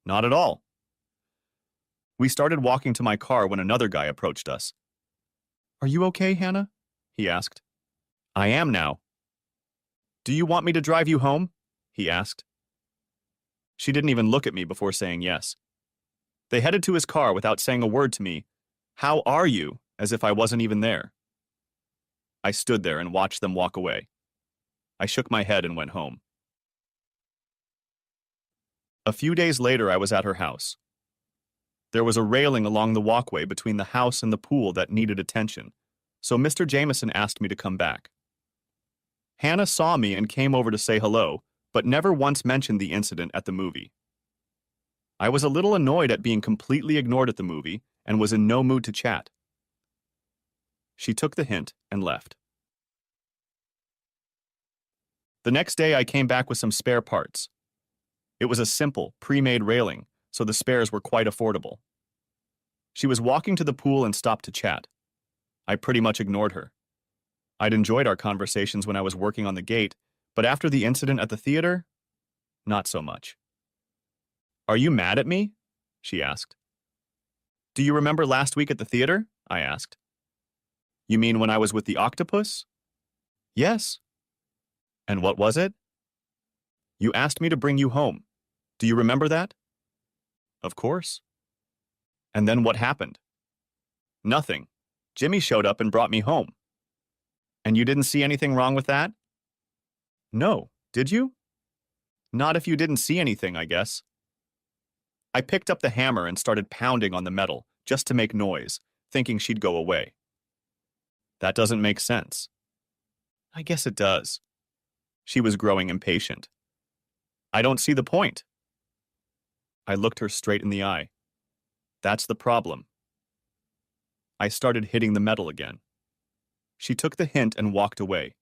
Speaker 1: Not at all. We started walking to my car when another guy approached us. Are you okay, Hannah? He asked. I am now. Do you want me to drive you home? He asked. She didn't even look at me before saying yes. They headed to his car without saying a word to me. How are you? As if I wasn't even there. I stood there and watched them walk away. I shook my head and went home. A few days later, I was at her house. There was a railing along the walkway between the house and the pool that needed attention, so Mr. Jameson asked me to come back. Hannah saw me and came over to say hello, but never once mentioned the incident at the movie. I was a little annoyed at being completely ignored at the movie and was in no mood to chat. She took the hint and left. The next day, I came back with some spare parts. It was a simple, pre-made railing, so the spares were quite affordable. She was walking to the pool and stopped to chat. I pretty much ignored her. I'd enjoyed our conversations when I was working on the gate, but after the incident at the theater, not so much. Are you mad at me? She asked. Do you remember last week at the theater? I asked. You mean when I was with the octopus? Yes. And what was it? You asked me to bring you home. Do you remember that? Of course. And then what happened? Nothing. Jimmy showed up and brought me home. And you didn't see anything wrong with that? No, did you? Not if you didn't see anything, I guess. I picked up the hammer and started pounding on the metal just to make noise, thinking she'd go away. That doesn't make sense. I guess it does. She was growing impatient. I don't see the point. I looked her straight in the eye. That's the problem. I started hitting the metal again. She took the hint and walked away.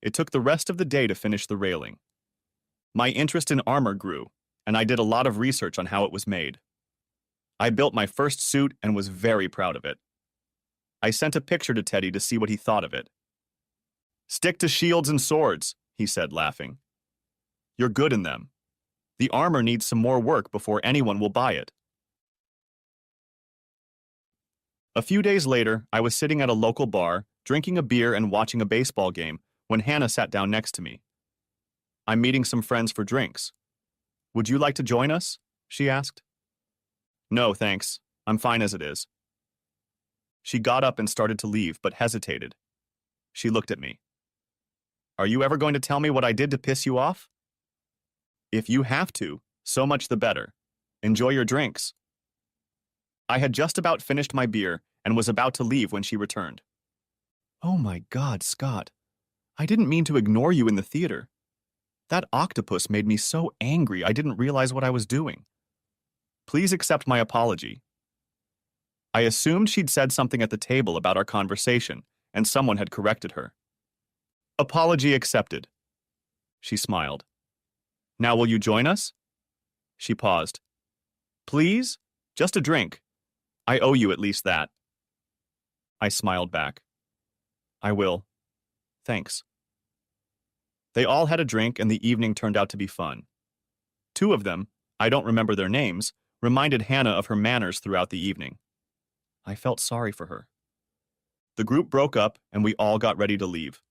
Speaker 1: It took the rest of the day to finish the railing. My interest in armor grew, and I did a lot of research on how it was made. I built my first suit and was very proud of it. I sent a picture to Teddy to see what he thought of it. Stick to shields and swords, he said, laughing. You're good in them. The armor needs some more work before anyone will buy it. A few days later, I was sitting at a local bar, drinking a beer and watching a baseball game, when Hannah sat down next to me. I'm meeting some friends for drinks. Would you like to join us? She asked. No, thanks. I'm fine as it is. She got up and started to leave, but hesitated. She looked at me. Are you ever going to tell me what I did to piss you off? If you have to, so much the better. Enjoy your drinks. I had just about finished my beer and was about to leave when she returned. Oh my God, Scott. I didn't mean to ignore you in the theater. That octopus made me so angry I didn't realize what I was doing. Please accept my apology. I assumed she'd said something at the table about our conversation, and someone had corrected her. Apology accepted. She smiled. Now will you join us? She paused. Please? Just a drink. I owe you at least that. I smiled back. I will. Thanks. They all had a drink and the evening turned out to be fun. Two of them, I don't remember their names, reminded Hannah of her manners throughout the evening. I felt sorry for her. The group broke up and we all got ready to leave.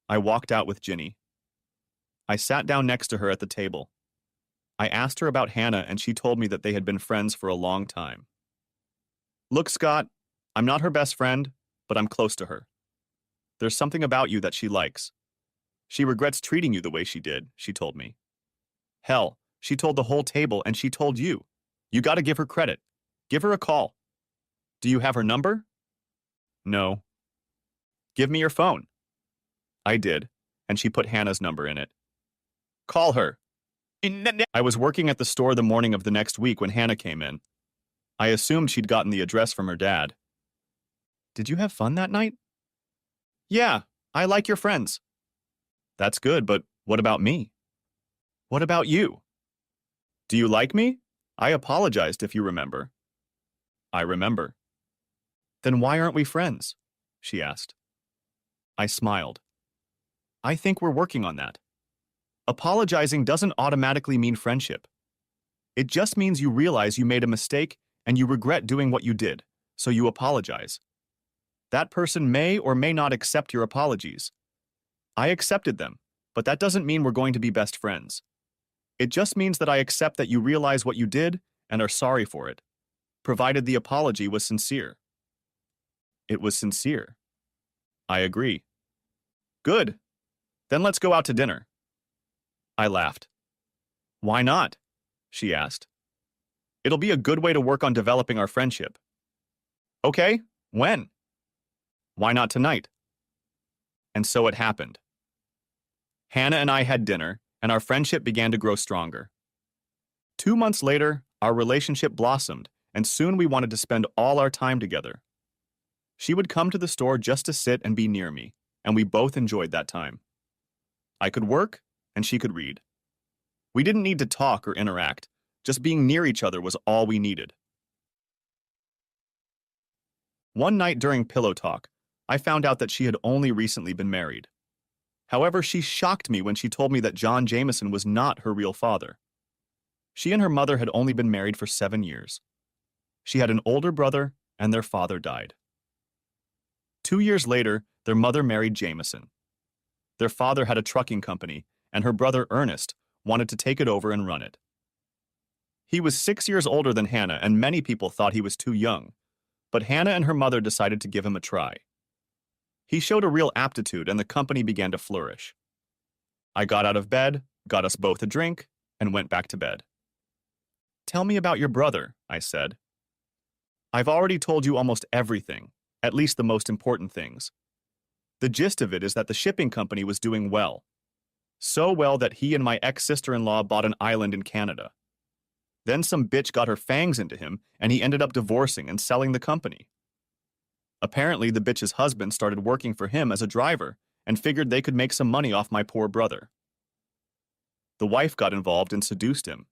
Speaker 1: I walked out with Ginny. I sat down next to her at the table. I asked her about Hannah and she told me that they had been friends for a long time. Look, Scott, I'm not her best friend, but I'm close to her. There's something about you that she likes. She regrets treating you the way she did, she told me. Hell, she told the whole table and she told you. You gotta give her credit. Give her a call. Do you have her number? No. Give me your phone. I did, and she put Hannah's number in it. Call her. I was working at the store the morning of the next week when Hannah came in. I assumed she'd gotten the address from her dad. Did you have fun that night? Yeah, I like your friends. That's good, but what about me? What about you? Do you like me? I apologized if you remember. I remember. Then why aren't we friends? She asked. I smiled. I think we're working on that. Apologizing doesn't automatically mean friendship. It just means you realize you made a mistake and you regret doing what you did, so you apologize. That person may or may not accept your apologies. I accepted them, but that doesn't mean we're going to be best friends. It just means that I accept that you realize what you did and are sorry for it, provided the apology was sincere. It was sincere. I agree. Good. Then let's go out to dinner. I laughed. Why not? She asked. It'll be a good way to work on developing our friendship. Okay, when? Why not tonight? And so it happened. Hannah and I had dinner, and our friendship began to grow stronger. 2 months later, our relationship blossomed, and soon we wanted to spend all our time together. She would come to the store just to sit and be near me, and we both enjoyed that time. I could work, and she could read. We didn't need to talk or interact. Just being near each other was all we needed. One night during pillow talk, I found out that she had only recently been married. However, she shocked me when she told me that John Jameson was not her real father. She and her mother had only been married for 7 years. She had an older brother, and their father died. 2 years later, their mother married Jameson. Their father had a trucking company, and her brother Ernest wanted to take it over and run it. He was 6 years older than Hannah, and many people thought he was too young, but Hannah and her mother decided to give him a try. He showed a real aptitude, and the company began to flourish. I got out of bed, got us both a drink, and went back to bed. Tell me about your brother, I said. I've already told you almost everything, at least the most important things. The gist of it is that the shipping company was doing well. So well that he and my ex-sister-in-law bought an island in Canada. Then some bitch got her fangs into him, and he ended up divorcing and selling the company. Apparently, the bitch's husband started working for him as a driver and figured they could make some money off my poor brother. The wife got involved and seduced him.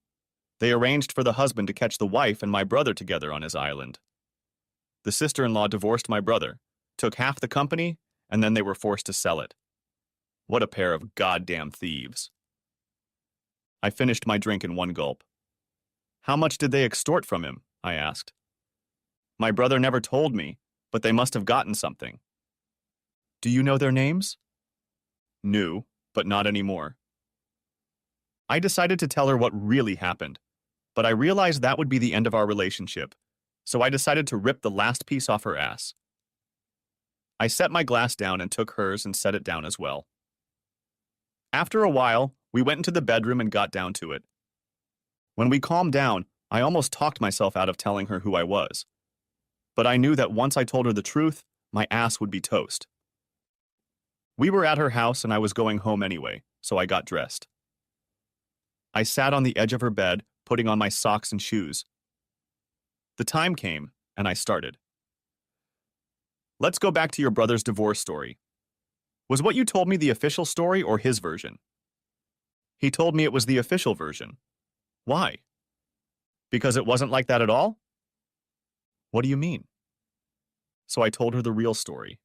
Speaker 1: They arranged for the husband to catch the wife and my brother together on his island. The sister-in-law divorced my brother, took half the company, and then they were forced to sell it. What a pair of goddamn thieves. I finished my drink in one gulp. How much did they extort from him? I asked. My brother never told me, but they must have gotten something. Do you know their names? Knew, but not anymore. I decided to tell her what really happened, but I realized that would be the end of our relationship, so I decided to rip the last piece off her ass. I set my glass down and took hers and set it down as well. After a while, we went into the bedroom and got down to it. When we calmed down, I almost talked myself out of telling her who I was. But I knew that once I told her the truth, my ass would be toast. We were at her house and I was going home anyway, so I got dressed. I sat on the edge of her bed, putting on my socks and shoes. The time came, and I started. Let's go back to your brother's divorce story. Was what you told me the official story or his version? He told me it was the official version. Why? Because it wasn't like that at all? What do you mean? So I told her the real story.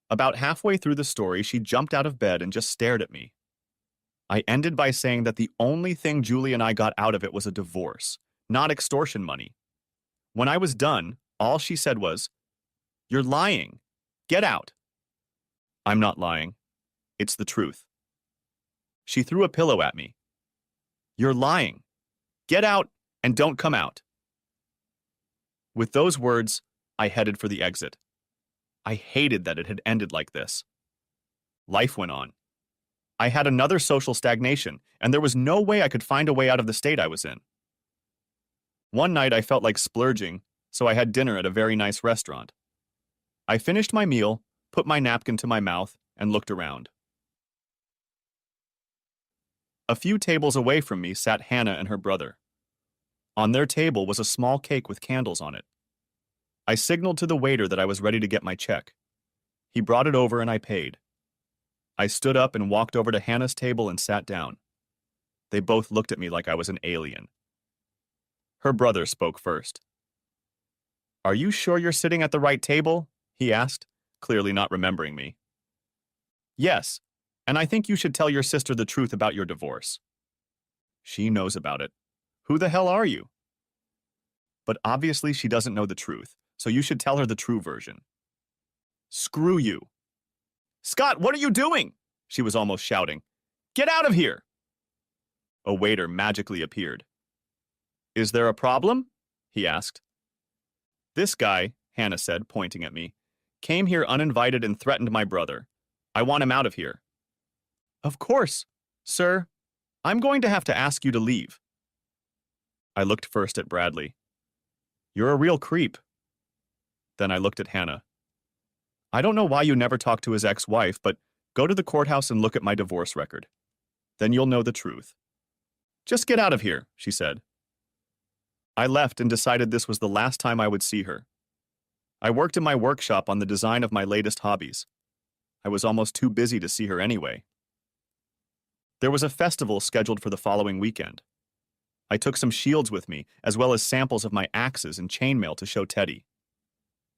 Speaker 1: About halfway through the story, she jumped out of bed and just stared at me. I ended by saying that the only thing Julie and I got out of it was a divorce, not extortion money. When I was done, all she said was, "You're lying. Get out." I'm not lying. It's the truth. She threw a pillow at me. You're lying. Get out and don't come out. With those words, I headed for the exit. I hated that it had ended like this. Life went on. I had another social stagnation, and there was no way I could find a way out of the state I was in. One night I felt like splurging, so I had dinner at a very nice restaurant. I finished my meal, put my napkin to my mouth, and looked around. A few tables away from me sat Hannah and her brother. On their table was a small cake with candles on it. I signaled to the waiter that I was ready to get my check. He brought it over and I paid. I stood up and walked over to Hannah's table and sat down. They both looked at me like I was an alien. Her brother spoke first. "Are you sure you're sitting at the right table?" he asked, clearly not remembering me. "Yes. And I think you should tell your sister the truth about your divorce. She knows about it. Who the hell are you? But obviously she doesn't know the truth, so you should tell her the true version. Screw you. Scott, what are you doing? She was almost shouting. Get out of here! A waiter magically appeared. Is there a problem? He asked. This guy, Hannah said, pointing at me, came here uninvited and threatened my brother. I want him out of here. Of course, sir. I'm going to have to ask you to leave. I looked first at Bradley. You're a real creep. Then I looked at Hannah. I don't know why you never talked to his ex-wife, but go to the courthouse and look at my divorce record. Then you'll know the truth. Just get out of here, she said. I left and decided this was the last time I would see her. I worked in my workshop on the design of my latest hobbies. I was almost too busy to see her anyway. There was a festival scheduled for the following weekend. I took some shields with me, as well as samples of my axes and chainmail to show Teddy.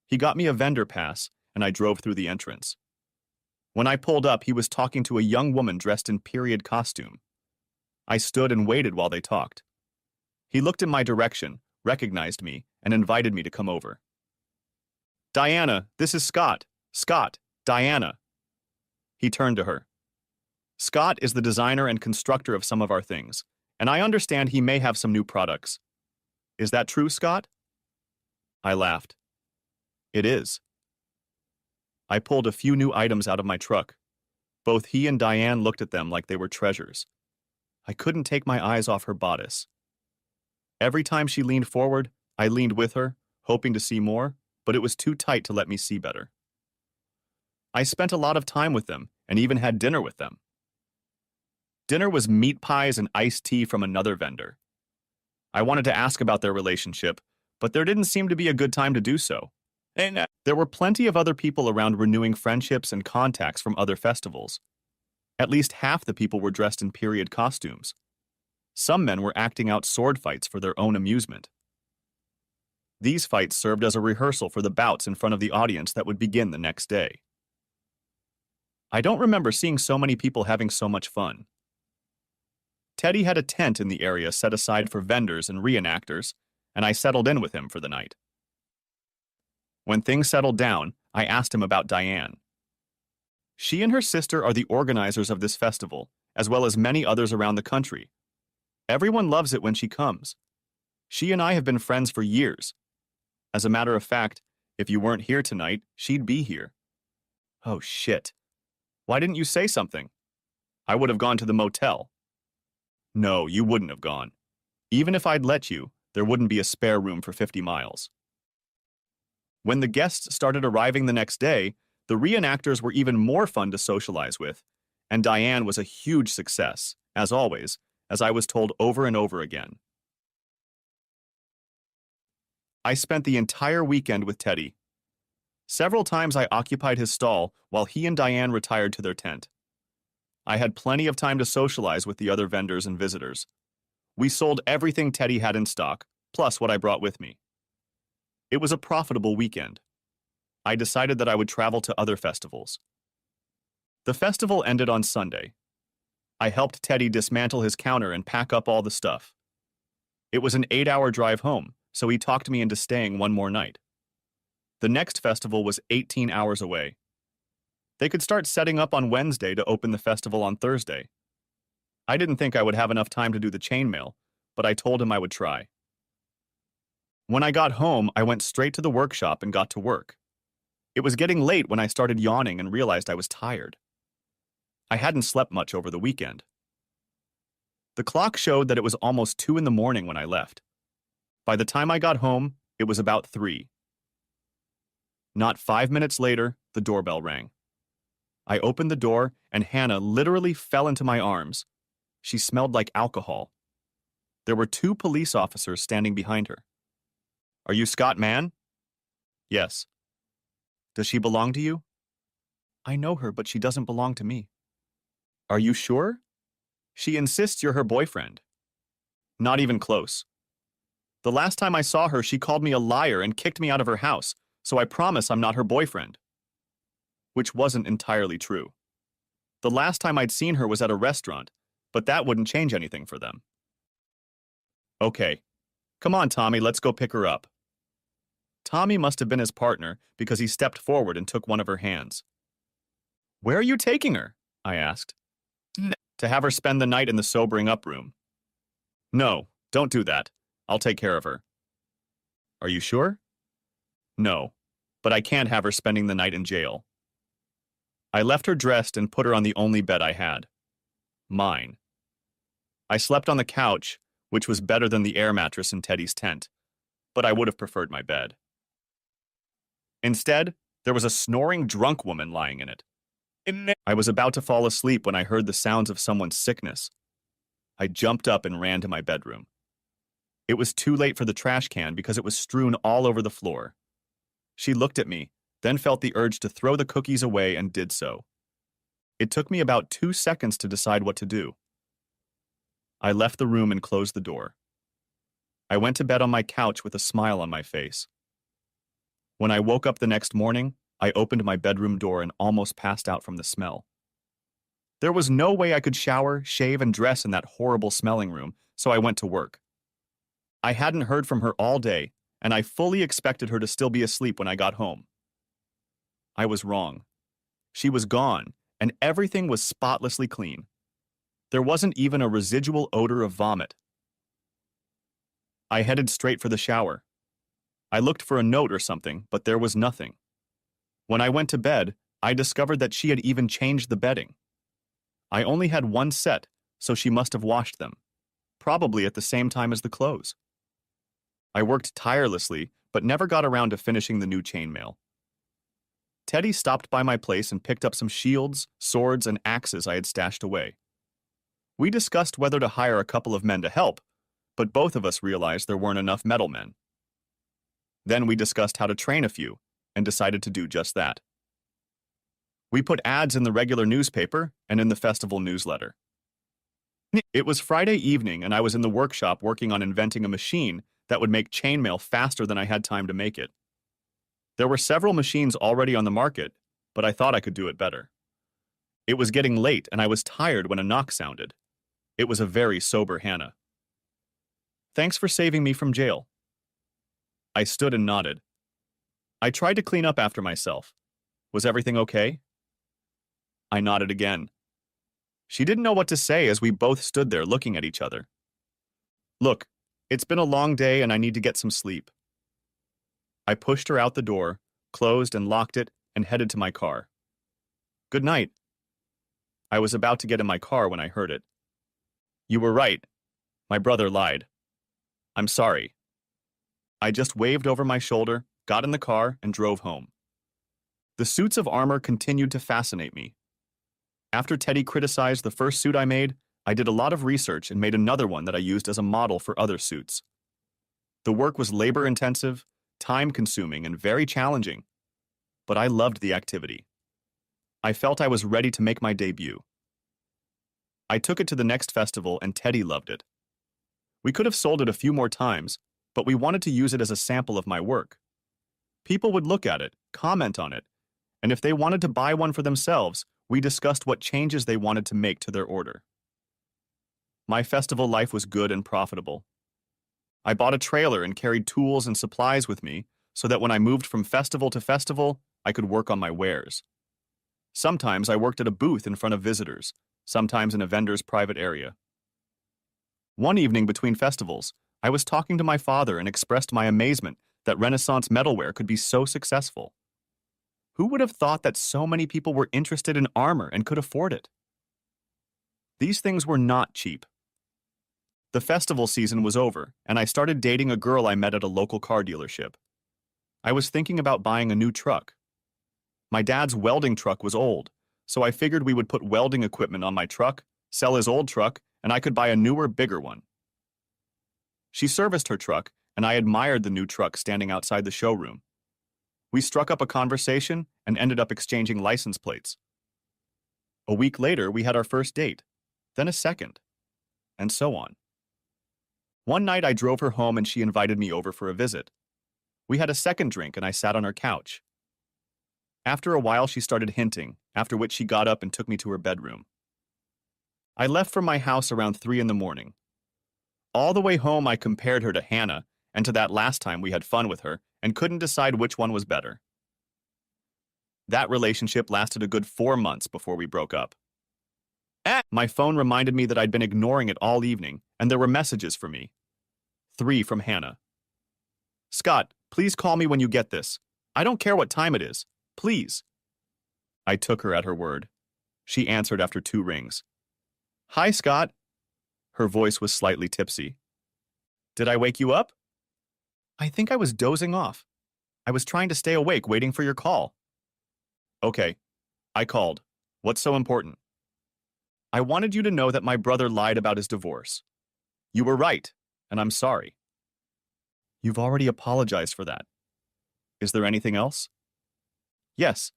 Speaker 1: He got me a vendor pass, and I drove through the entrance. When I pulled up, he was talking to a young woman dressed in period costume. I stood and waited while they talked. He looked in my direction, recognized me, and invited me to come over. Diana, this is Scott. Scott, Diana. He turned to her. Scott is the designer and constructor of some of our things, and I understand he may have some new products. Is that true, Scott? I laughed. It is. I pulled a few new items out of my truck. Both he and Diane looked at them like they were treasures. I couldn't take my eyes off her bodice. Every time she leaned forward, I leaned with her, hoping to see more, but it was too tight to let me see better. I spent a lot of time with them and even had dinner with them. Dinner was meat pies and iced tea from another vendor. I wanted to ask about their relationship, but there didn't seem to be a good time to do so. And there were plenty of other people around renewing friendships and contacts from other festivals. At least half the people were dressed in period costumes. Some men were acting out sword fights for their own amusement. These fights served as a rehearsal for the bouts in front of the audience that would begin the next day. I don't remember seeing so many people having so much fun. Teddy had a tent in the area set aside for vendors and reenactors, and I settled in with him for the night. When things settled down, I asked him about Diane. She and her sister are the organizers of this festival, as well as many others around the country. Everyone loves it when she comes. She and I have been friends for years. As a matter of fact, if you weren't here tonight, she'd be here. Oh shit. Why didn't you say something? I would have gone to the motel. No, you wouldn't have gone. Even if I'd let you, there wouldn't be a spare room for 50 miles. When the guests started arriving the next day, the reenactors were even more fun to socialize with, and Diane was a huge success, as always, as I was told over and over again. I spent the entire weekend with Teddy. Several times I occupied his stall while he and Diane retired to their tent. I had plenty of time to socialize with the other vendors and visitors. We sold everything Teddy had in stock, plus what I brought with me. It was a profitable weekend. I decided that I would travel to other festivals. The festival ended on Sunday. I helped Teddy dismantle his counter and pack up all the stuff. It was an 8-hour drive home, so he talked me into staying one more night. The next festival was 18 hours away. They could start setting up on Wednesday to open the festival on Thursday. I didn't think I would have enough time to do the chainmail, but I told him I would try. When I got home, I went straight to the workshop and got to work. It was getting late when I started yawning and realized I was tired. I hadn't slept much over the weekend. The clock showed that it was almost 2 in the morning when I left. By the time I got home, it was about 3. Not 5 minutes later, the doorbell rang. I opened the door, and Hannah literally fell into my arms. She smelled like alcohol. There were 2 police officers standing behind her. Are you Scott Mann? Yes. Does she belong to you? I know her, but she doesn't belong to me. Are you sure? She insists you're her boyfriend. Not even close. The last time I saw her, she called me a liar and kicked me out of her house, so I promise I'm not her boyfriend. Which wasn't entirely true. The last time I'd seen her was at a restaurant, but that wouldn't change anything for them. Okay, come on, Tommy, let's go pick her up. Tommy must have been his partner because he stepped forward and took one of her hands. Where are you taking her? I asked. To have her spend the night in the sobering up room. No, don't do that. I'll take care of her. Are you sure? No, but I can't have her spending the night in jail. I left her dressed and put her on the only bed I had. Mine. I slept on the couch, which was better than the air mattress in Teddy's tent, but I would have preferred my bed. Instead, there was a snoring drunk woman lying in it. I was about to fall asleep when I heard the sounds of someone's sickness. I jumped up and ran to my bedroom. It was too late for the trash can because it was strewn all over the floor. She looked at me, then felt the urge to throw the cookies away and did so. It took me about 2 seconds to decide what to do. I left the room and closed the door. I went to bed on my couch with a smile on my face. When I woke up the next morning, I opened my bedroom door and almost passed out from the smell. There was no way I could shower, shave, and dress in that horrible smelling room, so I went to work. I hadn't heard from her all day, and I fully expected her to still be asleep when I got home. I was wrong. She was gone, and everything was spotlessly clean. There wasn't even a residual odor of vomit. I headed straight for the shower. I looked for a note or something, but there was nothing. When I went to bed, I discovered that she had even changed the bedding. I only had one set, so she must have washed them, probably at the same time as the clothes. I worked tirelessly, but never got around to finishing the new chainmail. Teddy stopped by my place and picked up some shields, swords, and axes I had stashed away. We discussed whether to hire a couple of men to help, but both of us realized there weren't enough metal men. Then we discussed how to train a few, and decided to do just that. We put ads in the regular newspaper and in the festival newsletter. It was Friday evening, and I was in the workshop working on inventing a machine that would make chainmail faster than I had time to make it. There were several machines already on the market, but I thought I could do it better. It was getting late, and I was tired when a knock sounded. It was a very sober Hannah. Thanks for saving me from jail. I stood and nodded. I tried to clean up after myself. Was everything okay? I nodded again. She didn't know what to say as we both stood there looking at each other. Look, it's been a long day and I need to get some sleep. I pushed her out the door, closed and locked it, and headed to my car. Good night. I was about to get in my car when I heard it. You were right. My brother lied. I'm sorry. I just waved over my shoulder, got in the car, and drove home. The suits of armor continued to fascinate me. After Teddy criticized the first suit I made, I did a lot of research and made another one that I used as a model for other suits. The work was labor-intensive, time-consuming, and very challenging, but I loved the activity. I felt I was ready to make my debut. I took it to the next festival and Teddy loved it. We could have sold it a few more times, but we wanted to use it as a sample of my work. People would look at it, comment on it, and if they wanted to buy one for themselves, we discussed what changes they wanted to make to their order. My festival life was good and profitable. I bought a trailer and carried tools and supplies with me so that when I moved from festival to festival, I could work on my wares. Sometimes I worked at a booth in front of visitors, sometimes in a vendor's private area. One evening between festivals, I was talking to my father and expressed my amazement that Renaissance metalware could be so successful. Who would have thought that so many people were interested in armor and could afford it? These things were not cheap. The festival season was over, and I started dating a girl I met at a local car dealership. I was thinking about buying a new truck. My dad's welding truck was old, so I figured we would put welding equipment on my truck, sell his old truck, and I could buy a newer, bigger one. She serviced her truck, and I admired the new truck standing outside the showroom. We struck up a conversation and ended up exchanging license plates. A week later, we had our first date, then a second, and so on. One night I drove her home and she invited me over for a visit. We had a second drink and I sat on her couch. After a while, she started hinting, after which she got up and took me to her bedroom. I left from my house around 3 in the morning. All the way home, I compared her to Hannah and to that last time we had fun with her and couldn't decide which one was better. That relationship lasted a good 4 months before we broke up. My phone reminded me that I'd been ignoring it all evening, and there were messages for me. 3 from Hannah. Scott, please call me when you get this. I don't care what time it is. Please. I took her at her word. She answered after 2 rings. Hi, Scott. Her voice was slightly tipsy. Did I wake you up? I think I was dozing off. I was trying to stay awake waiting for your call. Okay. I called. What's so important? I wanted you to know that my brother lied about his divorce. You were right, and I'm sorry. You've already apologized for that. Is there anything else? Yes.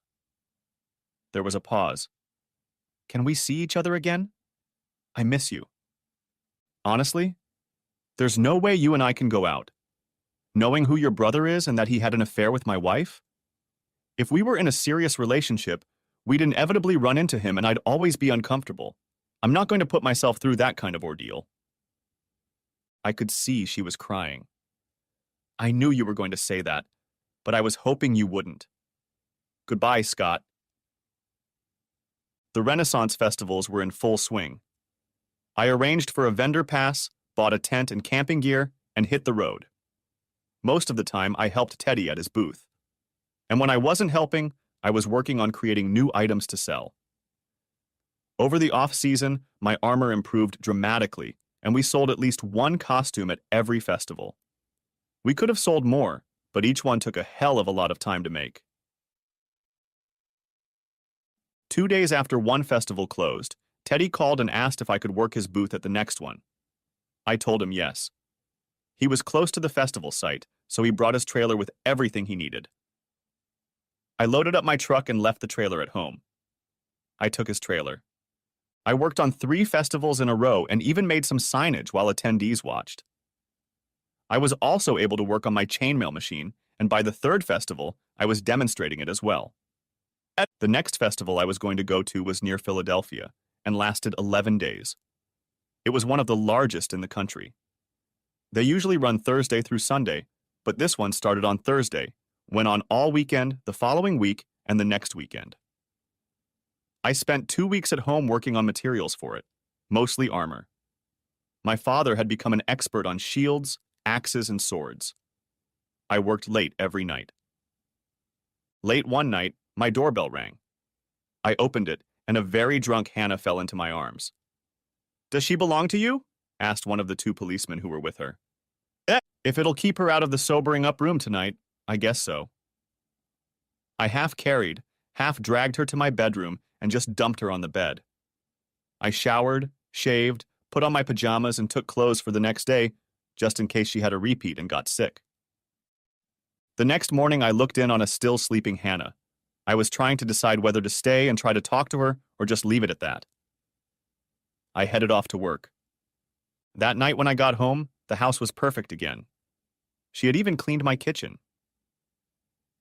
Speaker 1: There was a pause. Can we see each other again? I miss you. Honestly, there's no way you and I can go out. Knowing who your brother is and that he had an affair with my wife? If we were in a serious relationship, we'd inevitably run into him and I'd always be uncomfortable. I'm not going to put myself through that kind of ordeal. I could see she was crying. I knew you were going to say that, but I was hoping you wouldn't. Goodbye, Scott. The Renaissance festivals were in full swing. I arranged for a vendor pass, bought a tent and camping gear, and hit the road. Most of the time, I helped Teddy at his booth. And when I wasn't helping, I was working on creating new items to sell. Over the off-season, my armor improved dramatically, and we sold at least 1 costume at every festival. We could have sold more, but each one took a hell of a lot of time to make. 2 days after one festival closed, Teddy called and asked if I could work his booth at the next one. I told him yes. He was close to the festival site, so he brought his trailer with everything he needed. I loaded up my truck and left the trailer at home. I took his trailer. I worked on 3 festivals in a row and even made some signage while attendees watched. I was also able to work on my chainmail machine, and by the 3rd festival, I was demonstrating it as well. The next festival I was going to go to was near Philadelphia and lasted 11 days. It was one of the largest in the country. They usually run Thursday through Sunday, but this one started on Thursday, went on all weekend, the following week, and the next weekend. I spent 2 weeks at home working on materials for it, mostly armor. My father had become an expert on shields, axes, and swords. I worked late every night. Late one night, my doorbell rang. I opened it, and a very drunk Hannah fell into my arms. Does she belong to you? Asked one of the 2 policemen who were with her. If it'll keep her out of the sobering up room tonight, I guess so. I half carried, half dragged her to my bedroom and just dumped her on the bed. I showered, shaved, put on my pajamas and took clothes for the next day, just in case she had a repeat and got sick. The next morning I looked in on a still sleeping Hannah. I was trying to decide whether to stay and try to talk to her or just leave it at that. I headed off to work. That night when I got home, the house was perfect again. She had even cleaned my kitchen.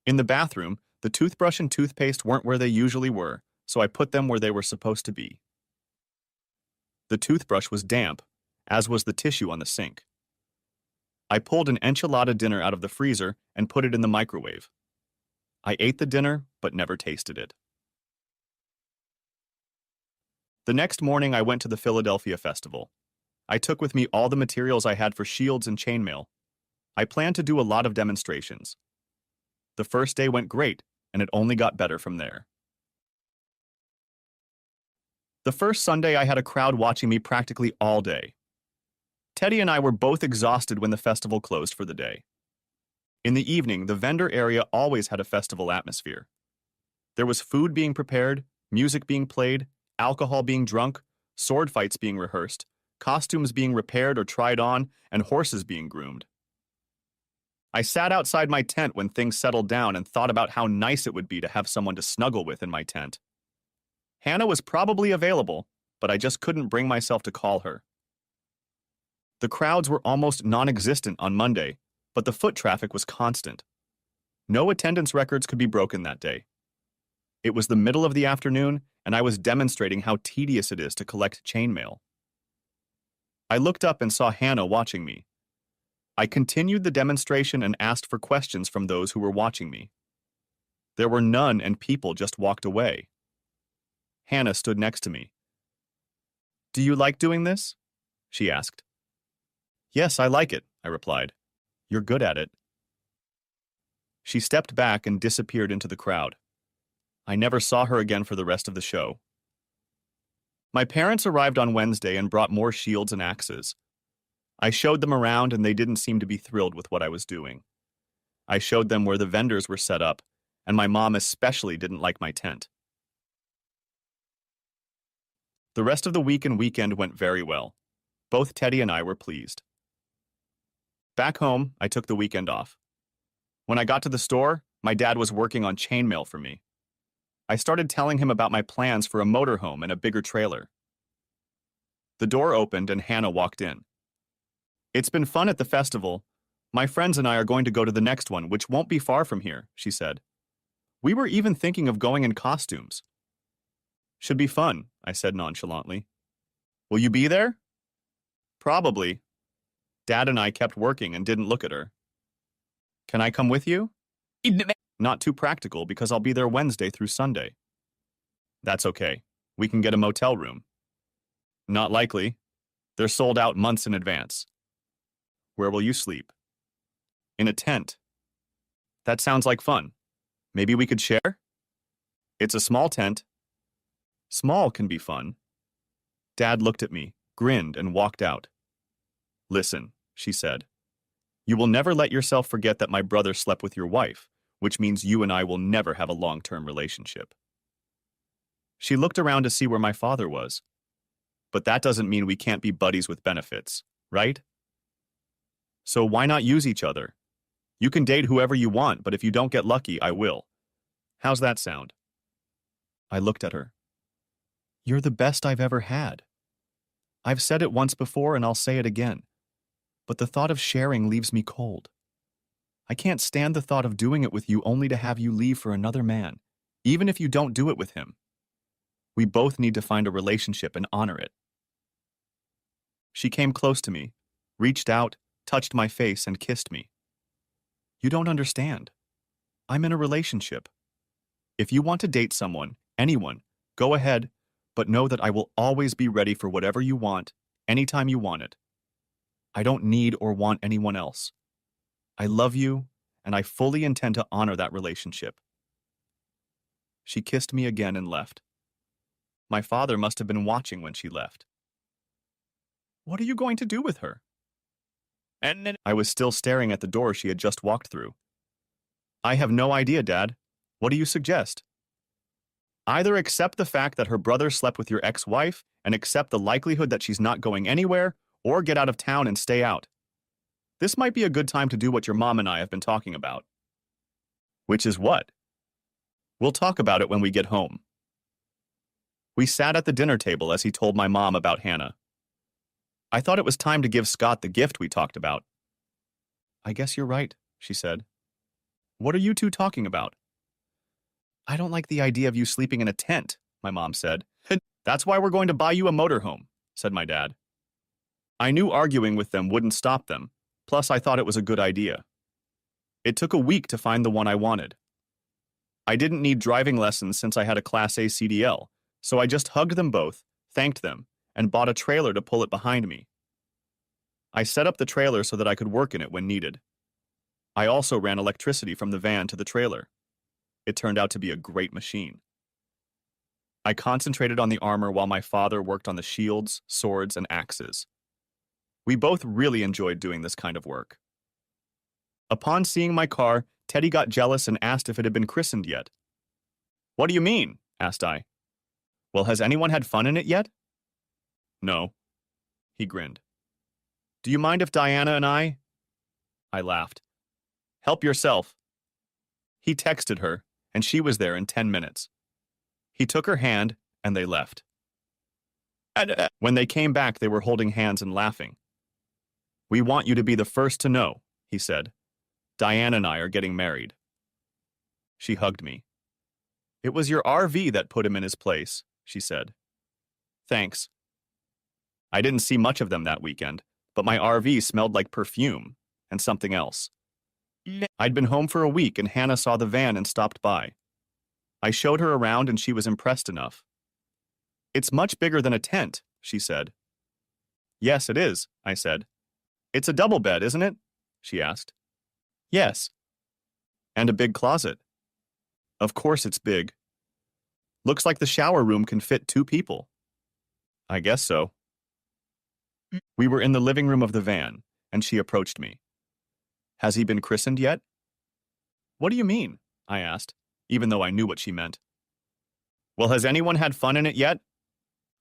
Speaker 1: In the bathroom, the toothbrush and toothpaste weren't where they usually were, so I put them where they were supposed to be. The toothbrush was damp, as was the tissue on the sink. I pulled an enchilada dinner out of the freezer and put it in the microwave. I ate the dinner, but never tasted it. The next morning, I went to the Philadelphia Festival. I took with me all the materials I had for shields and chainmail. I planned to do a lot of demonstrations. The first day went great, and it only got better from there. The first Sunday, I had a crowd watching me practically all day. Teddy and I were both exhausted when the festival closed for the day. In the evening, the vendor area always had a festival atmosphere. There was food being prepared, music being played, alcohol being drunk, sword fights being rehearsed, costumes being repaired or tried on, and horses being groomed. I sat outside my tent when things settled down and thought about how nice it would be to have someone to snuggle with in my tent. Hannah was probably available, but I just couldn't bring myself to call her. The crowds were almost non-existent on Monday, but the foot traffic was constant. No attendance records could be broken that day. It was the middle of the afternoon, and I was demonstrating how tedious it is to collect chainmail. I looked up and saw Hannah watching me. I continued the demonstration and asked for questions from those who were watching me. There were none, and people just walked away. Hannah stood next to me. "Do you like doing this?" she asked. "Yes, I like it," I replied. "You're good at it." She stepped back and disappeared into the crowd. I never saw her again for the rest of the show. My parents arrived on Wednesday and brought more shields and axes. I showed them around, and they didn't seem to be thrilled with what I was doing. I showed them where the vendors were set up, and my mom especially didn't like my tent. The rest of the week and weekend went very well. Both Teddy and I were pleased. Back home, I took the weekend off. When I got to the store, my dad was working on chainmail for me. I started telling him about my plans for a motorhome and a bigger trailer. The door opened and Hannah walked in. "It's been fun at the festival. My friends and I are going to go to the next one, which won't be far from here," she said. "We were even thinking of going in costumes." "Should be fun," I said nonchalantly. "Will you be there?" "Probably." Dad and I kept working and didn't look at her. "Can I come with you?" "Not too practical because I'll be there Wednesday through Sunday." "That's okay. We can get a motel room." "Not likely. They're sold out months in advance." "Where will you sleep?" "In a tent." "That sounds like fun. Maybe we could share?" "It's a small tent." "Small can be fun." Dad looked at me, grinned, and walked out. "Listen," she said. "You will never let yourself forget that my brother slept with your wife, which means you and I will never have a long-term relationship." She looked around to see where my father was. "But that doesn't mean we can't be buddies with benefits, right? So why not use each other? You can date whoever you want, but if you don't get lucky, I will. How's that sound?" I looked at her. "You're the best I've ever had. I've said it once before and I'll say it again, but the thought of sharing leaves me cold. I can't stand the thought of doing it with you only to have you leave for another man, even if you don't do it with him. We both need to find a relationship and honor it." She came close to me, reached out, touched my face, and kissed me. "You don't understand. I'm in a relationship. If you want to date someone, anyone, go ahead, but know that I will always be ready for whatever you want, anytime you want it. I don't need or want anyone else. I love you, and I fully intend to honor that relationship." She kissed me again and left. My father must have been watching when she left. "What are you going to do with her?" And then I was still staring at the door she had just walked through. "I have no idea, Dad. What do you suggest?" "Either accept the fact that her brother slept with your ex-wife and accept the likelihood that she's not going anywhere, or get out of town and stay out. This might be a good time to do what your mom and I have been talking about." "Which is what?" "We'll talk about it when we get home." We sat at the dinner table as he told my mom about Hannah. "I thought it was time to give Scott the gift we talked about." "I guess you're right," she said. "What are you two talking about?" "I don't like the idea of you sleeping in a tent," my mom said. "That's why we're going to buy you a motorhome," said my dad. I knew arguing with them wouldn't stop them, plus I thought it was a good idea. It took a week to find the one I wanted. I didn't need driving lessons since I had a Class A CDL, so I just hugged them both, thanked them, and bought a trailer to pull it behind me. I set up the trailer so that I could work in it when needed. I also ran electricity from the van to the trailer. It turned out to be a great machine. I concentrated on the armor while my father worked on the shields, swords, and axes. We both really enjoyed doing this kind of work. Upon seeing my car, Teddy got jealous and asked if it had been christened yet. "What do you mean?" asked I. "Well, has anyone had fun in it yet?" "No." He grinned. "Do you mind if Diana and I—" I laughed. "Help yourself." He texted her, and she was there in 10 minutes. He took her hand, and they left. When they came back, they were holding hands and laughing. "We want you to be the first to know," he said. "Diane and I are getting married." She hugged me. It was your RV that put him in his place, she said. Thanks. I didn't see much of them that weekend, but my RV smelled like perfume and something else. I'd been home for a week and Hannah saw the van and stopped by. I showed her around and she was impressed enough. It's much bigger than a tent, she said. Yes, it is, I said. It's a double bed, isn't it? She asked. Yes. And a big closet. Of course it's big. Looks like the shower room can fit 2 people. I guess so. We were in the living room of the van, and she approached me. Has he been christened yet? What do you mean? I asked, even though I knew what she meant. Well, has anyone had fun in it yet?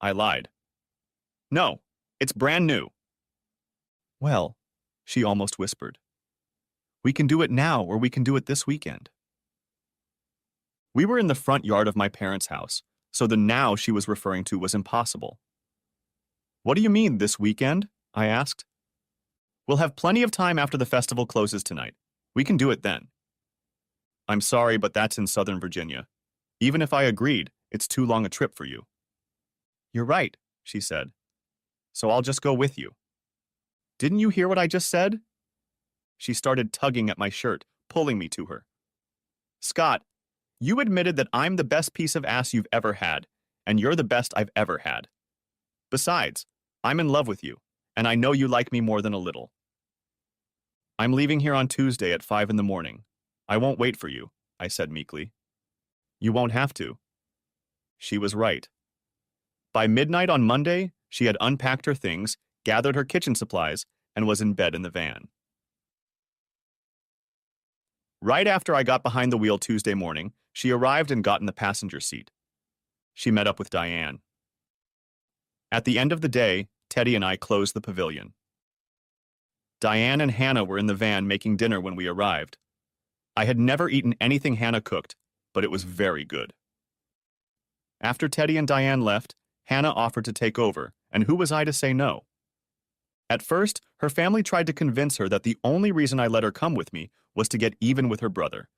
Speaker 1: I lied. No, it's brand new. Well, she almost whispered. We can do it now or we can do it this weekend. We were in the front yard of my parents' house, so the now she was referring to was impossible. What do you mean, this weekend? I asked. We'll have plenty of time after the festival closes tonight. We can do it then. I'm sorry, but that's in Southern Virginia. Even if I agreed, it's too long a trip for you. You're right, she said. So I'll just go with you. Didn't you hear what I just said? She started tugging at my shirt, pulling me to her. Scott, you admitted that I'm the best piece of ass you've ever had, and you're the best I've ever had. Besides, I'm in love with you, and I know you like me more than a little. I'm leaving here on Tuesday at 5 in the morning. I won't wait for you, I said meekly. You won't have to. She was right. By midnight on Monday, she had unpacked her things, gathered her kitchen supplies, and was in bed in the van. Right after I got behind the wheel Tuesday morning, she arrived and got in the passenger seat. She met up with Diane. At the end of the day, Teddy and I closed the pavilion. Diane and Hannah were in the van making dinner when we arrived. I had never eaten anything Hannah cooked, but it was very good. After Teddy and Diane left, Hannah offered to take over, and who was I to say no? At first, her family tried to convince her that the only reason I let her come with me was to get even with her brother,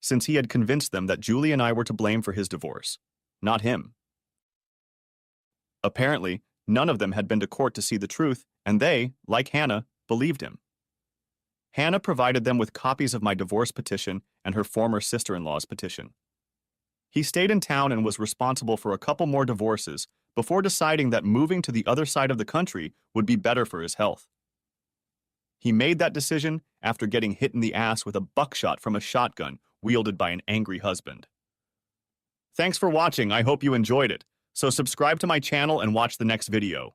Speaker 1: since he had convinced them that Julie and I were to blame for his divorce, not him. Apparently, none of them had been to court to see the truth, and they, like Hannah, believed him. Hannah provided them with copies of my divorce petition and her former sister-in-law's petition. He stayed in town and was responsible for a couple more divorces before deciding that moving to the other side of the country would be better for his health. He made that decision after getting hit in the ass with a buckshot from a shotgun wielded by an angry husband. Thanks for watching. I hope you enjoyed it. So subscribe to my channel and watch the next video.